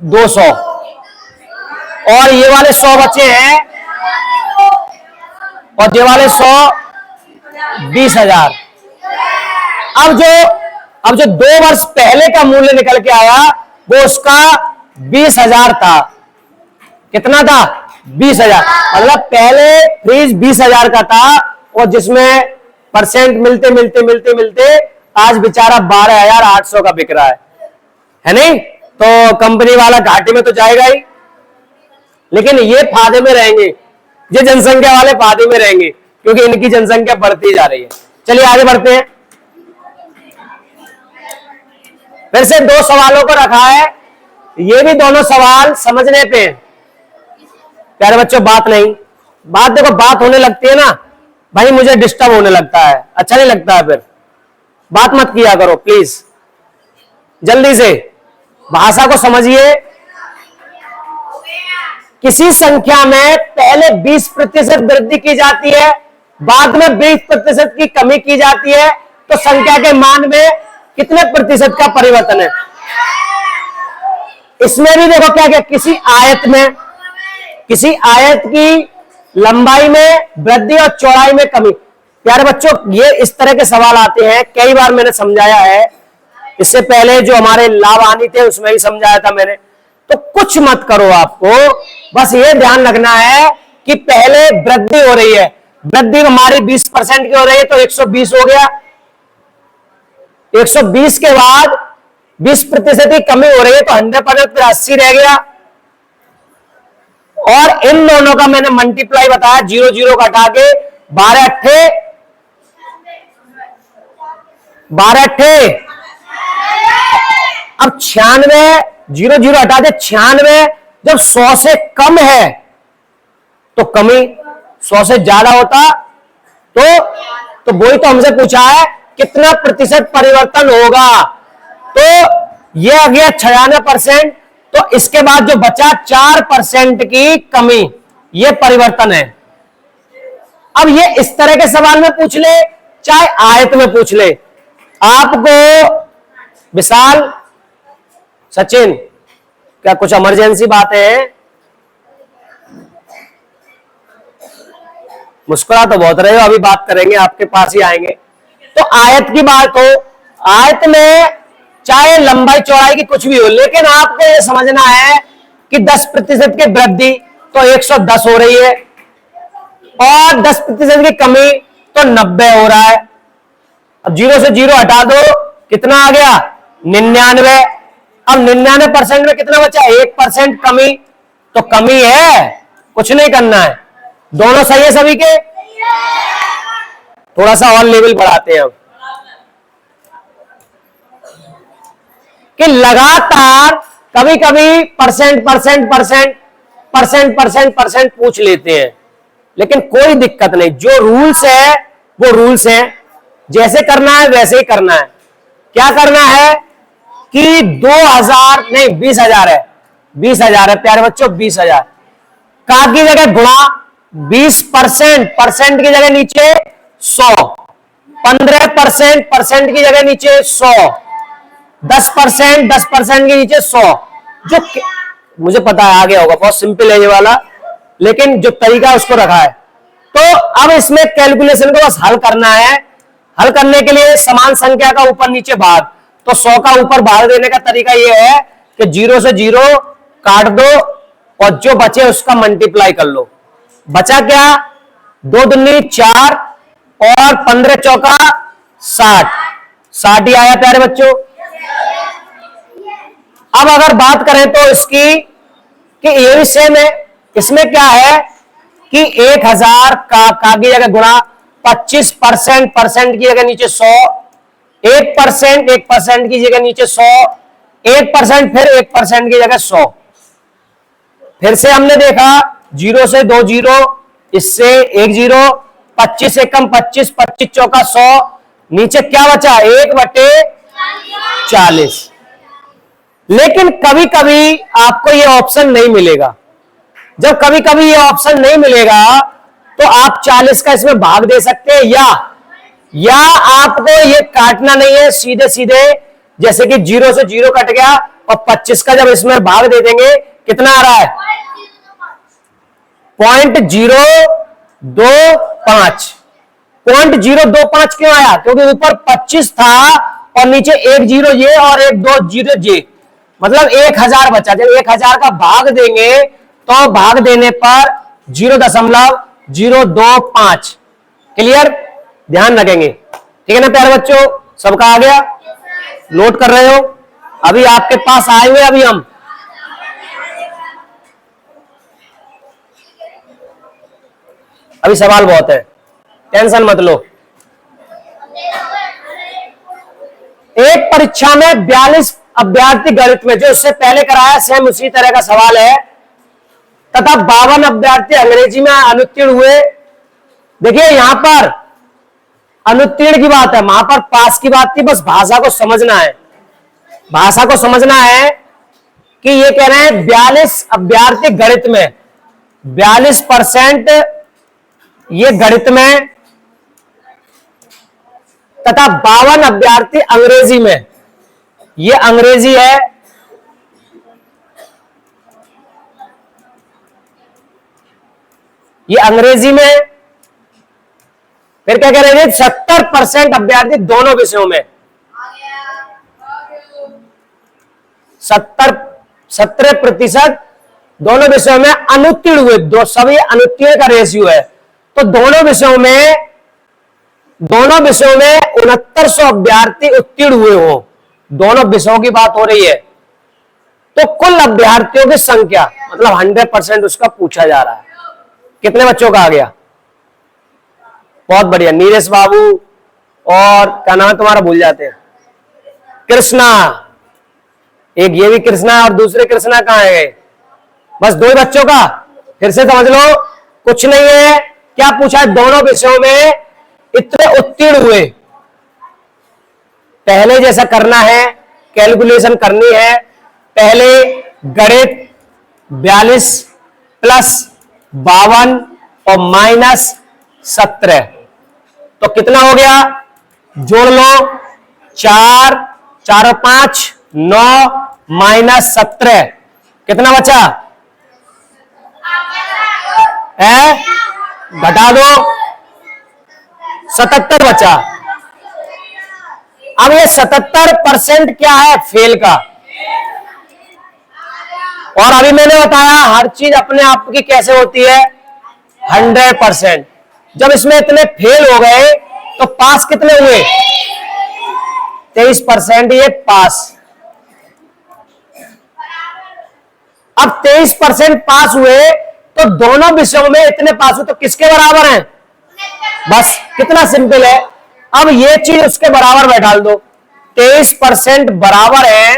200, और ये वाले 100 बचे हैं, और ये वाले 100 20,000। अब जो 2 वर्ष पहले का मूल्य निकल के आया वो उसका 20,000 था। कितना था, 20,000। मतलब पहले फ्रीज 20,000 का था, और जिसमें परसेंट मिलते मिलते मिलते मिलते आज बेचारा 12,800 का बिक रहा है नहीं। तो कंपनी वाला घाटे में तो जाएगा ही, लेकिन ये फायदे में रहेंगे, ये जनसंख्या वाले फायदे में रहेंगे, क्योंकि इनकी जनसंख्या बढ़ती जा रही है। चलिए आगे बढ़ते हैं। फिर से 2 सवालों को रखा है, ये भी दोनों सवाल समझने पे प्यारे बच्चों बात नहीं, बात देखो, बात होने लगती है ना भाई, मुझे डिस्टर्ब होने लगता है, अच्छा नहीं लगता है, फिर बात मत किया करो प्लीज। जल्दी से भाषा को समझिए। किसी संख्या में पहले 20% वृद्धि की जाती है, बाद में 20% की कमी की जाती है, तो संख्या के मान में कितने प्रतिशत का परिवर्तन है। इसमें भी देखो क्या क्या, किसी आयत की लंबाई में वृद्धि और चौड़ाई में कमी। प्यारे बच्चों, ये इस तरह के सवाल आते हैं, कई बार मैंने समझाया है, इससे पहले जो हमारे लाभानी थे उसमें ही समझाया था मैंने। तो कुछ मत करो, आपको बस ये ध्यान रखना है कि पहले वृद्धि हो रही है, वृद्धि हमारी 20% की हो रही है, तो 120 हो गया। 120 के बाद 20% की कमी हो रही है, तो 100% फिर 80 रह गया। और इन दोनों का मैंने मल्टीप्लाई बताया, 0 0 का हटा के 12 अट्ठे। अब 96, 0 0 हटा दे, 96 जब 100 से कम है तो कमी, 100 से ज्यादा होता तो वही तो हमसे पूछा है कितना प्रतिशत परिवर्तन होगा। तो ये आ गया 96%, तो इसके बाद जो बचा 4% की कमी, ये परिवर्तन है। अब ये इस तरह के सवाल में पूछ ले, चाहे आयत में पूछ ले। आपको विशाल, सचिन, क्या कुछ इमरजेंसी बात है? मुस्कुरा तो बहुत रहे हो, अभी बात करेंगे, आपके पास ही आएंगे। तो आयत की बात हो, आयत में चाहे लंबाई चौड़ाई की कुछ भी हो, लेकिन आपको यह समझना है कि 10% की वृद्धि तो 110 हो रही है, और 10% की कमी तो 90 हो रहा है। अब 0 से 0 हटा दो, कितना आ गया 99। अब 99% में कितना बचा 1% कमी, तो कमी है, कुछ नहीं करना है। दोनों सही है सभी के। थोड़ा सा और लेवल बढ़ाते हैं अब कि लगातार कभी कभी percent percent percent percent percent percent पूछ लेते हैं, लेकिन कोई दिक्कत नहीं। जो रूल्स है वो रूल्स हैं, जैसे करना है वैसे ही करना है। क्या करना है कि 2000 नहीं 20,000 है, 20,000 है प्यारे बच्चों, 20,000 का की जगह गुणा 20% परसेंट की जगह नीचे 100, 15% परसेंट की जगह नीचे 100, 10% 10% के नीचे 100। जो मुझे पता है आ गया होगा, बहुत सिंपल है ये वाला, लेकिन जो तरीका है उसको रखा है। तो अब इसमें कैलकुलेशन को बस हल करना है। हल करने के लिए समान संख्या का ऊपर नीचे भाग, तो 100 का ऊपर भाग देने का तरीका यह है कि 0 से 0 काट दो और जो बचे उसका मल्टीप्लाई कर लो। बचा क्या 2 दूनी 4 और 15 चौका 60, 60 ही आया प्यारे बच्चों। अब अगर बात करें तो इसकी कि ये भी सेम है। इसमें क्या है कि 1000 का की जगह गुणा 25% परसेंट की जगह नीचे 100, 1% की जगह नीचे 100, 1% फिर 1% की जगह 100। फिर से हमने देखा 0 से 2 0, इससे 1 0, 25 से कम 25, 25 चौका 100, नीचे क्या बचा 1/40। लेकिन कभी कभी आपको यह ऑप्शन नहीं मिलेगा। जब कभी कभी यह ऑप्शन नहीं मिलेगा तो आप 40 का इसमें भाग दे सकते हैं, या आपको ये काटना नहीं है, सीधे सीधे जैसे कि 0 से 0 कट गया और 25 का जब इसमें भाग दे देंगे कितना आ रहा है 0.025। 0.025 क्यों आया? क्योंकि ऊपर 25 था और नीचे 1 0 ये और 1 2 0 ये, मतलब 1000 बचा। जब 1000 का भाग देंगे तो भाग देने पर 0.025। क्लियर? ध्यान रखेंगे, ठीक है ना प्यारे बच्चों? सबका आ गया? नोट कर रहे हो? अभी आपके पास आए हुए अभी हम अभी सवाल बहुत है, टेंशन मत लो। एक परीक्षा में 42 अभ्यर्थी गणित में, जो इससे पहले कराया सेम उसी तरह का सवाल है, तथा 52 अभ्यर्थी अंग्रेजी में अनुत्तीर्ण हुए। देखिए यहां पर अनुत्तीर्ण की बात है, वहां पर पास की बात थी। बस भाषा को समझना है, भाषा को समझना है कि ये कह रहे हैं 42 अभ्यर्थी गणित में, 42% ये गणित में, तथा 52 अभ्यर्थी अंग्रेजी में, ये अंग्रेजी है। ये अंग्रेजी में। फिर क्या कह रहे हैं 70% अभ्यर्थी दोनों विषयों में, 17% दोनों विषयों में अनुत्तीर्ण हुए। दो सभी अनुत्तीर्ण का रेशियो है, तो दोनों विषयों में 6900 अभ्यर्थी उत्तीर्ण हुए हो। दोनों विषयों की बात हो रही है, तो कुल अभ्यर्थियों की संख्या मतलब 100% उसका पूछा जा रहा है। कितने बच्चों का आ गया? बहुत बढ़िया नीरेश बाबू, और क्या नाम तुम्हारा भूल जाते हैं, कृष्णा। एक ये भी कृष्णा और दूसरे कृष्णा कहां गए? बस 2 ही बच्चों का। फिर से समझ लो, कुछ नहीं है। क्या पूछा है? दोनों विषयों में इतने उत्तीर्ण हुए। पहले जैसा करना है, कैलकुलेशन करनी है। पहले गणित 42 प्लस 52 और माइनस 17, तो कितना हो गया? जोड़ लो, 4 4 और 5 9 माइनस 17 कितना बचा है? घटा दो, 77 बचा। अब ये 77% क्या है? फेल का। और अभी मैंने बताया हर चीज अपने आप की कैसे होती है 100%। जब इसमें इतने फेल हो गए तो पास कितने हुए? 23% ये पास। अब 23% पास हुए तो दोनों विषयों में इतने पास हुए तो किसके बराबर हैं? बस कितना सिंपल है। अब ये चीज उसके बराबर बैठा दो, 23% बराबर है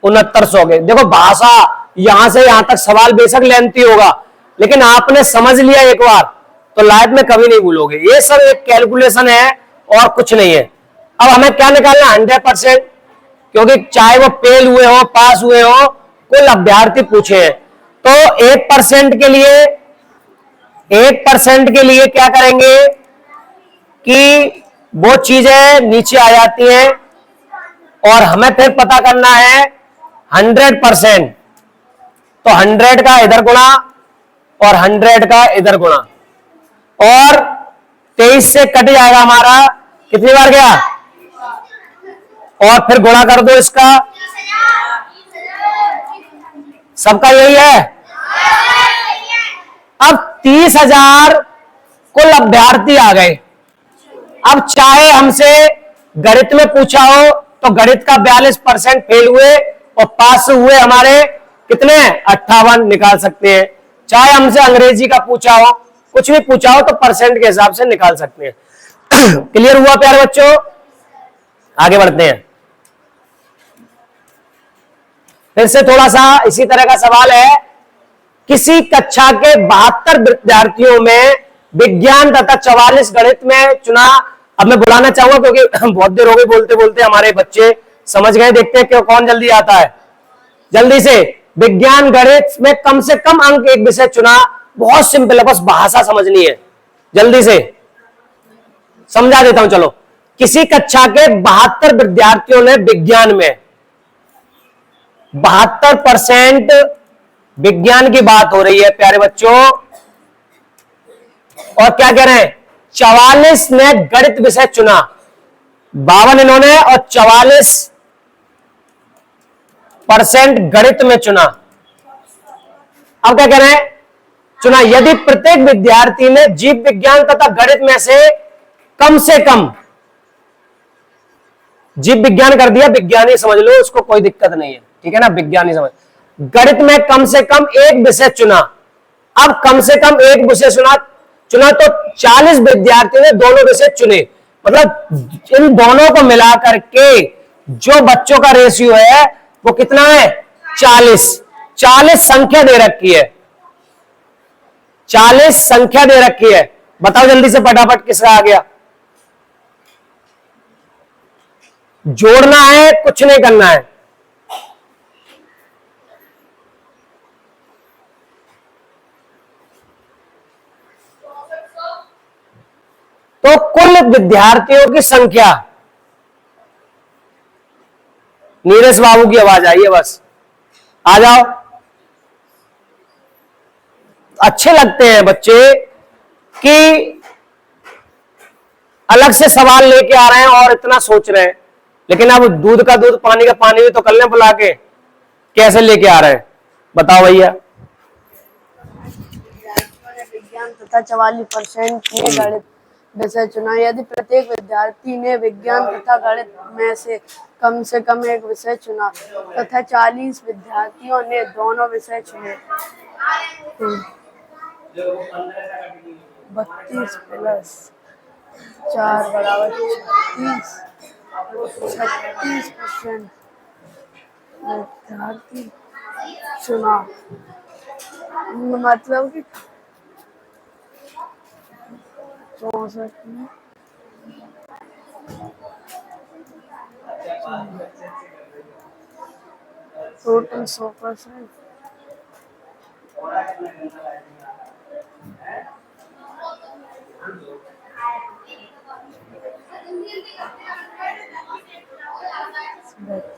6900 के। देखो भाषा यहां से यहां तक सवाल बेशक लेंथी होगा, लेकिन आपने समझ लिया एक बार तो लाइफ में कभी नहीं भूलोगे। ये सब एक कैलकुलेशन है और कुछ नहीं है। अब हमें क्या निकालना? 100%, क्योंकि चाहे वो फेल हुए हो पास हुए हो, कुल अभ्यर्थी पूछे हैं। तो 1% के लिए क्या करेंगे कि वो चीजें नीचे आ जाती हैं और हमें फिर पता करना है 100%। तो 100 का इधर गुणा और 100 का इधर गुणा, और 23 से कट जाएगा हमारा, कितनी बार गया, और फिर गुणा कर दो इसका। सबका यही है। अब 30,000 कुल अभ्यर्थी आ गए। अब चाहे हमसे गणित में पूछा हो तो गणित का 42% फेल हुए और पास हुए हमारे कितने, 58 निकाल सकते हैं। चाहे हमसे अंग्रेजी का पूछा हो, कुछ भी पूछा हो तो परसेंट के हिसाब से निकाल सकते हैं। क्लियर हुआ प्यारे बच्चों? आगे बढ़ते हैं। फिर से थोड़ा सा इसी तरह का सवाल है। किसी कक्षा के 72 विद्यार्थियों में विज्ञान तथा 44 गणित में चुना। अब मैं बुलाना चाहूंगा क्योंकि बहुत देर हो गई बोलते बोलते, हमारे बच्चे समझ गए। देखते हैं क्यों कौन जल्दी आता है। जल्दी से, विज्ञान गणित में कम से कम अंक एक विषय चुना। बहुत सिंपल है, बस भाषा समझनी है। जल्दी से समझा देता हूं। चलो, किसी कक्षा के 72 विद्यार्थियों ने विज्ञान में 72% विज्ञान की बात हो रही है प्यारे बच्चों, और क्या कह रहे हैं, 44 ने गणित विषय चुना। 52 इन्होंने और 44% गणित में चुना। अब क्या कह रहे हैं, चुना यदि प्रत्येक विद्यार्थी ने जीव विज्ञान तथा गणित में से कम, जीव विज्ञान कर दिया, विज्ञानी समझ लो, उसको कोई दिक्कत नहीं है, ठीक है ना, विज्ञानी समझ। गणित में कम से कम एक विषय चुना। अब कम से कम एक विषय चुना तो 40 विद्यार्थियों ने दोनों विषय चुने। मतलब इन दोनों को मिलाकर के जो बच्चों का रेशियो है वो कितना है, 40। 40 संख्या दे रखी है, 40 संख्या दे रखी है। बताओ जल्दी से फटाफट किसका आ गया। जोड़ना है, कुछ नहीं करना है। तो कुल विद्यार्थियों की संख्या, नीरज बाबू की आवाज आई है, बस आ जाओ। अच्छे लगते हैं बच्चे कि अलग से सवाल लेके आ रहे हैं और इतना सोच रहे हैं, लेकिन अब दूध का दूध पानी का पानी भी तो कर लें बुला के। कैसे लेके आ रहे हैं बताओ भैया। विज्ञान तथा 44% ने गणित विषय चुना। यदि प्रत्येक विद्यार्थी ने विज्ञान तथा गणित में से कम एक विषय चुना तथा 40 विद्यार्थियों ने दोनों विषय चुने। 32 प्लस 4 बराबर 36% विद्यार्थी चुना। मतलब कि 64 में टोटल 100%।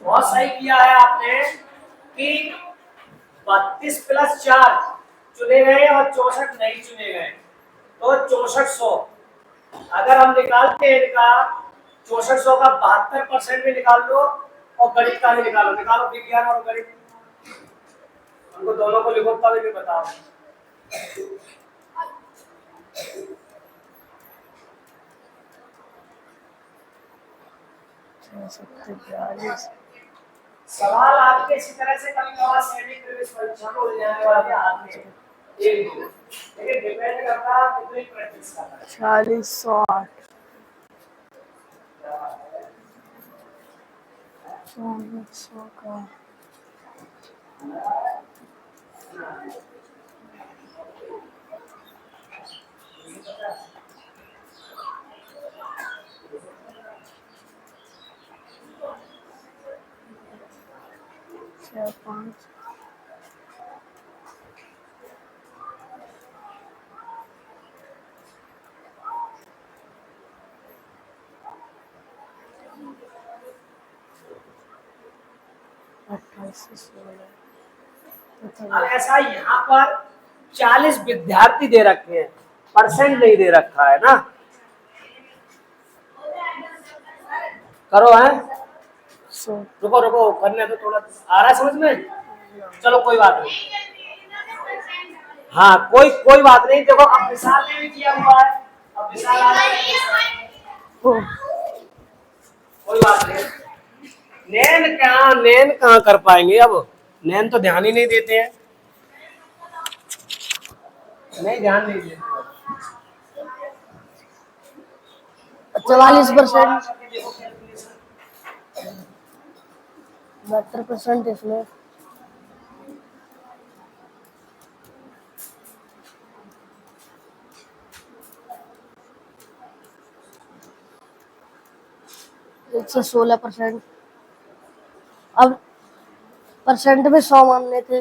बहुत सही किया है आपने कि 32 प्लस 4 चुने गए और 64 नहीं चुने गए, तो 6400। अगर हम निकालते हैं इनका 6400 का 72% भी निकाल लो और गणित का भी निकालो। निकालो विज्ञान और गणित, हमको दोनों को लिखो तभी भी बताओ। सवाल आपके इसी तरह से कभी कभार सैनिक प्रवेश परीक्षा में उलझाने वाले आते हैं, एक दो, लेकिन डिपेंड करता है आप कितनी प्रैक्टिस कर रहे हैं। 40 108 100 का 5 28 अब ऐसा यहाँ पर 40 विद्यार्थी दे रखे हैं, परसेंट नहीं दे रखा है ना। करो है, 16 रुको रुको करने तो थोड़ा आ रहा है समझ में। चलो कोई बात नहीं, हाँ कोई बात नहीं। देखो अब विशाल ने भी किया हुआ है, अब विशाल आ रहा है, कोई बात नहीं। नैन कहाँ कर पाएंगे, अब नैन तो ध्यान ही नहीं देते हैं, नहीं ध्यान नहीं देते। 44% 72% इसमें 116%। अब परसेंट में 100 मानने थे,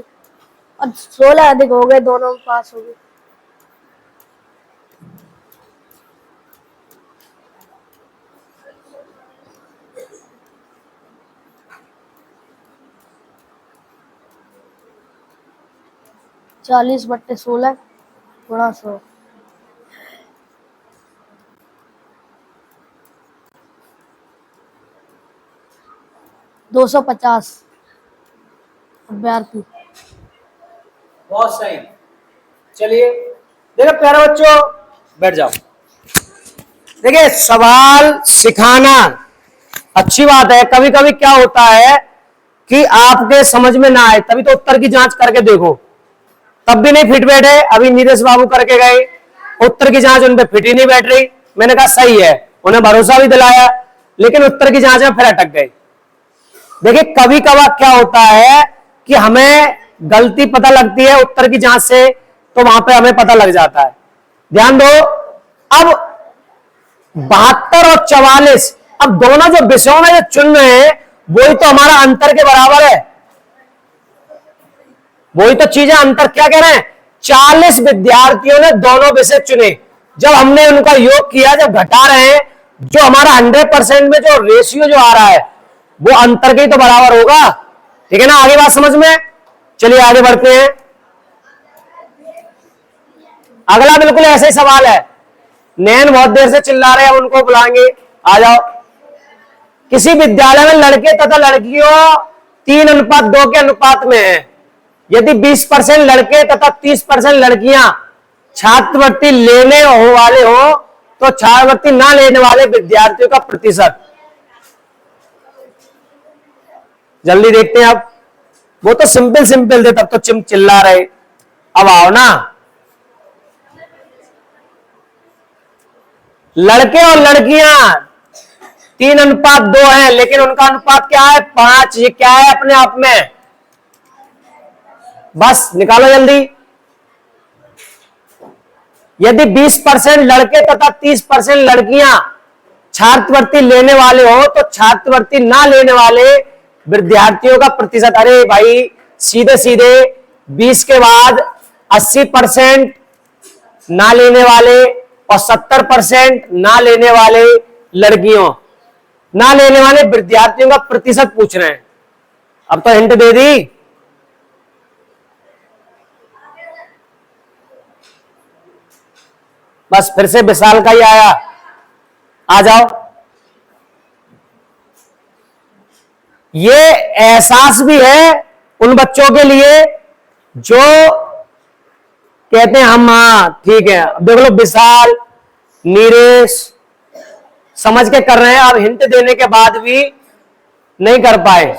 अब 16 अधिक हो गए, दोनों में पास हो गए। चालीस बट्टे 16 गुणा 100 250 अभ्यर्थी। बहुत सही। चलिए देखो प्यारे बच्चों, बैठ जाओ। देखिए सवाल सिखाना अच्छी बात है, कभी कभी क्या होता है कि आपके समझ में ना आए, तभी तो उत्तर की जांच करके देखो, तब भी नहीं फिट बैठे। अभी नीरज बाबू करके गए, उत्तर की जांच उन पे फिट ही नहीं बैठ रही। मैंने कहा सही है, उन्हें भरोसा भी दिलाया, लेकिन उत्तर की जांच में फिर अटक गए। देखिए कभी कभार क्या होता है कि हमें गलती पता लगती है उत्तर की जांच से, तो वहां पे हमें पता लग जाता है। ध्यान दो, अब 72 और 44, अब दोनों जो विषयों में जो चुन रहे हैं वही तो हमारा अंतर के बराबर है, वही तो चीजें अंतर। क्या कह रहे हैं, 40 विद्यार्थियों ने दोनों विषय चुने, जब हमने उनका योग किया, जब घटा रहे हैं, जो हमारा 100% में जो रेशियो जो आ रहा है वो अंतर के ही तो बराबर होगा। ठीक है ना, आगे बात समझ में। चलिए आगे बढ़ते हैं। अगला बिल्कुल ऐसे ही सवाल है। नैन बहुत देर से चिल्ला रहे हैं, उनको बुलाएंगे, आ जाओ। किसी विद्यालय में लड़के तथा लड़कियों 3:2 के अनुपात में है। यदि 20% लड़के तथा 30% लड़कियां छात्रवृत्ति लेने वाले हो तो छात्रवृत्ति ना लेने वाले विद्यार्थियों का प्रतिशत। जल्दी देखते हैं। अब वो तो सिंपल थे, तब तो चिल्ला रहे। अब आओ ना, लड़के और लड़कियां 3:2 है, लेकिन उनका अनुपात क्या है, 5। ये क्या है अपने आप में, बस निकालो जल्दी। यदि 20% लड़के तथा 30% लड़कियां छात्रवृत्ति लेने वाले हो तो छात्रवृत्ति ना लेने वाले विद्यार्थियों का प्रतिशत। अरे भाई सीधे सीधे 20 के बाद 80% ना लेने वाले और 70% ना लेने वाले लड़कियों, ना लेने वाले विद्यार्थियों का प्रतिशत पूछ रहे हैं। अब तो हिंट दे दी। बस फिर से विशाल का ही आया, आ जाओ। ये एहसास भी है उन बच्चों के लिए जो कहते हैं हम, हाँ ठीक है। अब देख लो, विशाल, नीरेश, समझ के कर रहे हैं, अब हिंट देने के बाद भी नहीं कर पाए।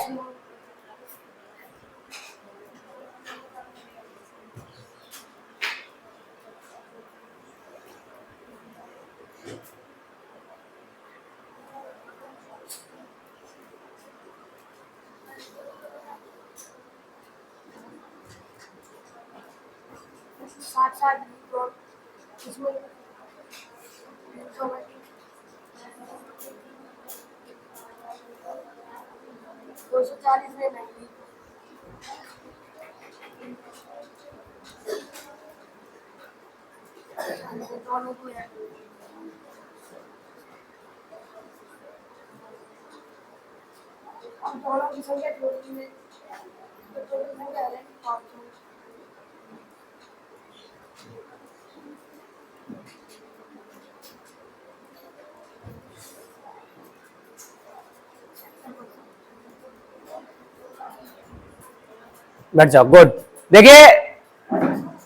बैठ जाओ, गुड। देखिए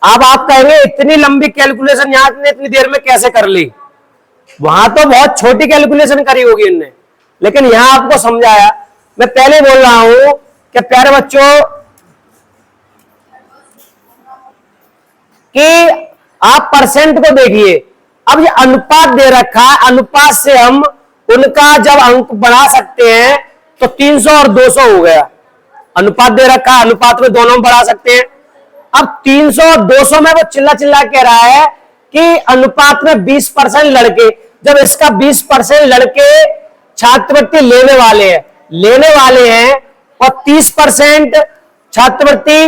अब आप कहेंगे इतनी लंबी कैलकुलेशन यहां ने इतनी देर में कैसे कर ली, वहां तो बहुत छोटी कैलकुलेशन करी होगी इनने, लेकिन यहां आपको समझाया। मैं पहले बोल रहा हूं कि प्यारे बच्चों कि आप परसेंट को देखिए। अब ये अनुपात दे रखा है, अनुपात से हम उनका जब अंक बढ़ा सकते हैं तो 300 और 200 हो गया। अनुपात दे रखा है, अनुपात में दोनों में बढ़ा सकते हैं। अब 300 और 200 में वो चिल्ला चिल्ला कह रहा है कि अनुपात में 20% लड़के, जब इसका 20% लड़के छात्रवृत्ति लेने वाले हैं और 30% छात्रवृत्ति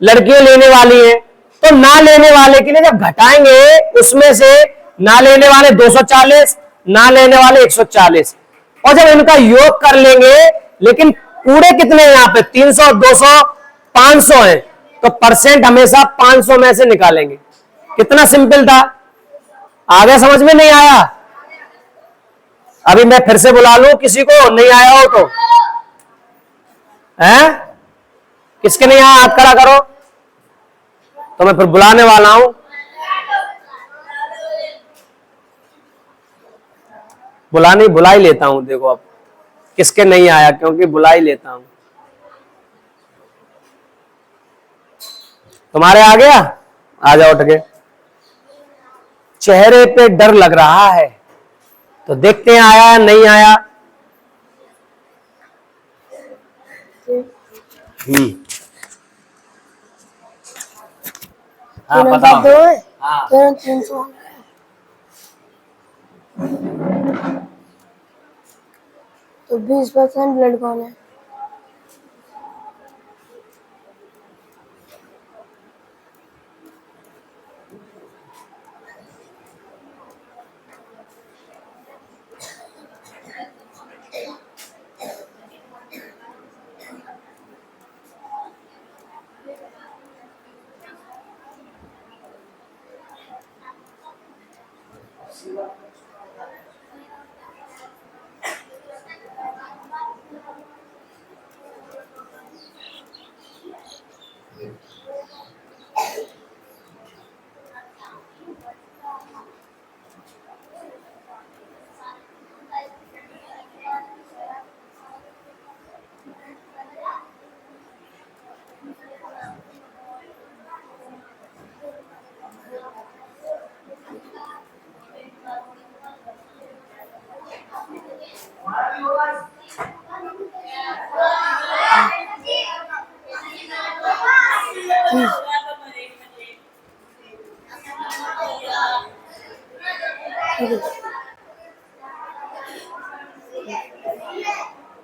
लड़कियां लेने वाली हैं, तो ना लेने वाले के लिए जब घटाएंगे उसमें से ना लेने वाले 240, ना लेने वाले 140, और जब इनका योग कर लेंगे, लेकिन पूरे कितने हैं यहां पे 300, 200, 500 है, तो परसेंट हमेशा 500 में से निकालेंगे। कितना सिंपल था, आगे समझ में नहीं आया? अभी मैं फिर से बुला लूं किसी को नहीं आया हो तो, हैं? किसके नहीं आया हाथ खड़ा करो, तो मैं फिर बुलाने वाला हूं। बुला ही लेता हूं। देखो अब किसके नहीं आया, क्योंकि बुला ही लेता हूं। तुम्हारे आ गया? आ जाओ, उठ के। चेहरे पे डर लग रहा है, तो देखते हैं आया या नहीं आया। हाँ बताओ। हाँ 300 तो 20% लड़कों ने।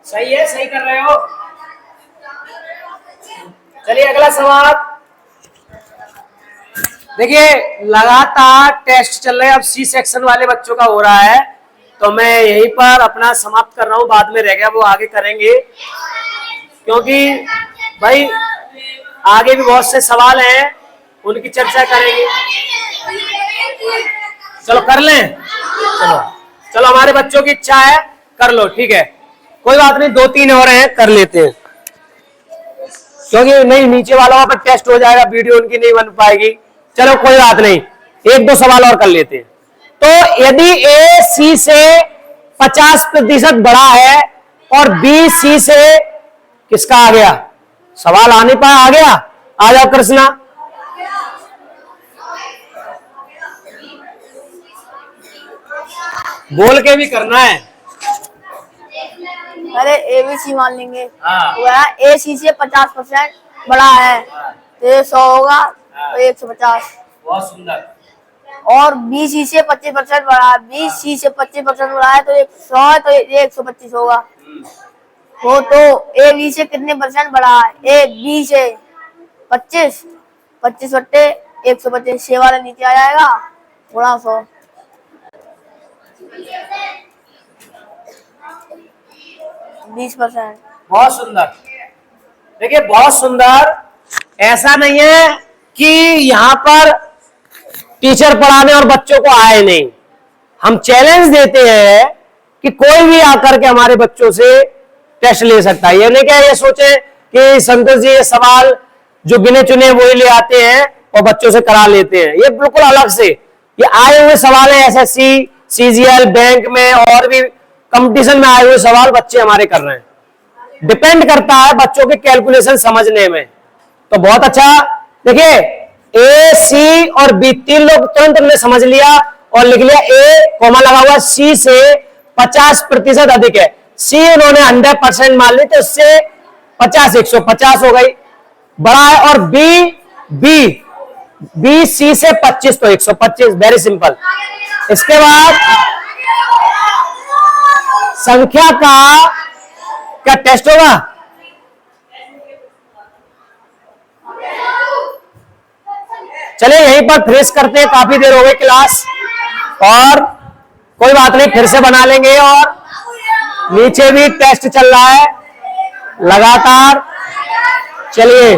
सही है, सही कर रहे हो। चलिए अगला सवाल। देखिए लगातार टेस्ट चल रहे हैं, अब सी सेक्शन वाले बच्चों का हो रहा है, तो मैं यहीं पर अपना समाप्त कर रहा हूं। बाद में रह गया वो आगे करेंगे, क्योंकि भाई आगे भी बहुत से सवाल हैं, उनकी चर्चा करेंगे। चलो कर लें, चलो हमारे बच्चों की इच्छा है, कर लो, ठीक है, कोई बात नहीं, 2-3 और हैं, कर लेते हैं, क्योंकि नहीं नीचे वालों पर टेस्ट हो जाएगा, वीडियो उनकी नहीं बन पाएगी। चलो कोई बात नहीं, 1-2 सवाल और कर लेते हैं। तो यदि ए सी से 50% बढ़ा है और बी सी से किसका आ गया? सवाल आने पर आ गया। आ जाओ कृष्णा। बोल के भी करना है। अरे एबीसी मान लेंगे। हाँ। वह ए सी से 50% बड़ा है तो ये 100 होगा तो 150। बहुत सुंदर। और बी सी से 25% बड़ा है, बी सी से 25% बड़ा है तो 100 है तो ये 125 होगा। वो तो ए बी से कितने परसेंट बड़ा है? ए बी से 25, 25 बट्टे 125, 6 वाला नीचे आ जाएगा गुणा 100। 20%। बहुत सुंदर। देखिए बहुत सुंदर। ऐसा नहीं है कि यहां पर टीचर पढ़ाने और बच्चों को आए नहीं। हम चैलेंज देते हैं कि कोई भी आकर के हमारे बच्चों से टेस्ट ले सकता है। ये नहीं क्या ये सोचे कि संतोष जी ये सवाल जो गिने चुने वही ले आते हैं और बच्चों से करा लेते हैं। ये बिल्कुल अलग से ये आए हुए सवाल है। एसएससी, सीजीएल, बैंक में और भी कंपटीशन में आए हुए सवाल बच्चे हमारे कर रहे हैं। डिपेंड करता है बच्चों के कैलकुलेशन समझने में। तो बहुत अच्छा। देखिए ए, सी और बी तीन लोग तुरंत हमने समझ लिया और लिख लिया। ए कॉमा लगा हुआ, सी से 50% अधिक है। सी उन्होंने 100% मान ली तो उससे 50 150 हो गई, बड़ा है। और बी सी से 25 तो 125। Very simple. इसके बाद संख्या का क्या टेस्ट होगा? चलिए यहीं पर फिनिश करते हैं, काफी देर हो गई क्लास। और कोई बात नहीं, फिर से बना लेंगे। और नीचे भी टेस्ट चल रहा है लगातार। चलिए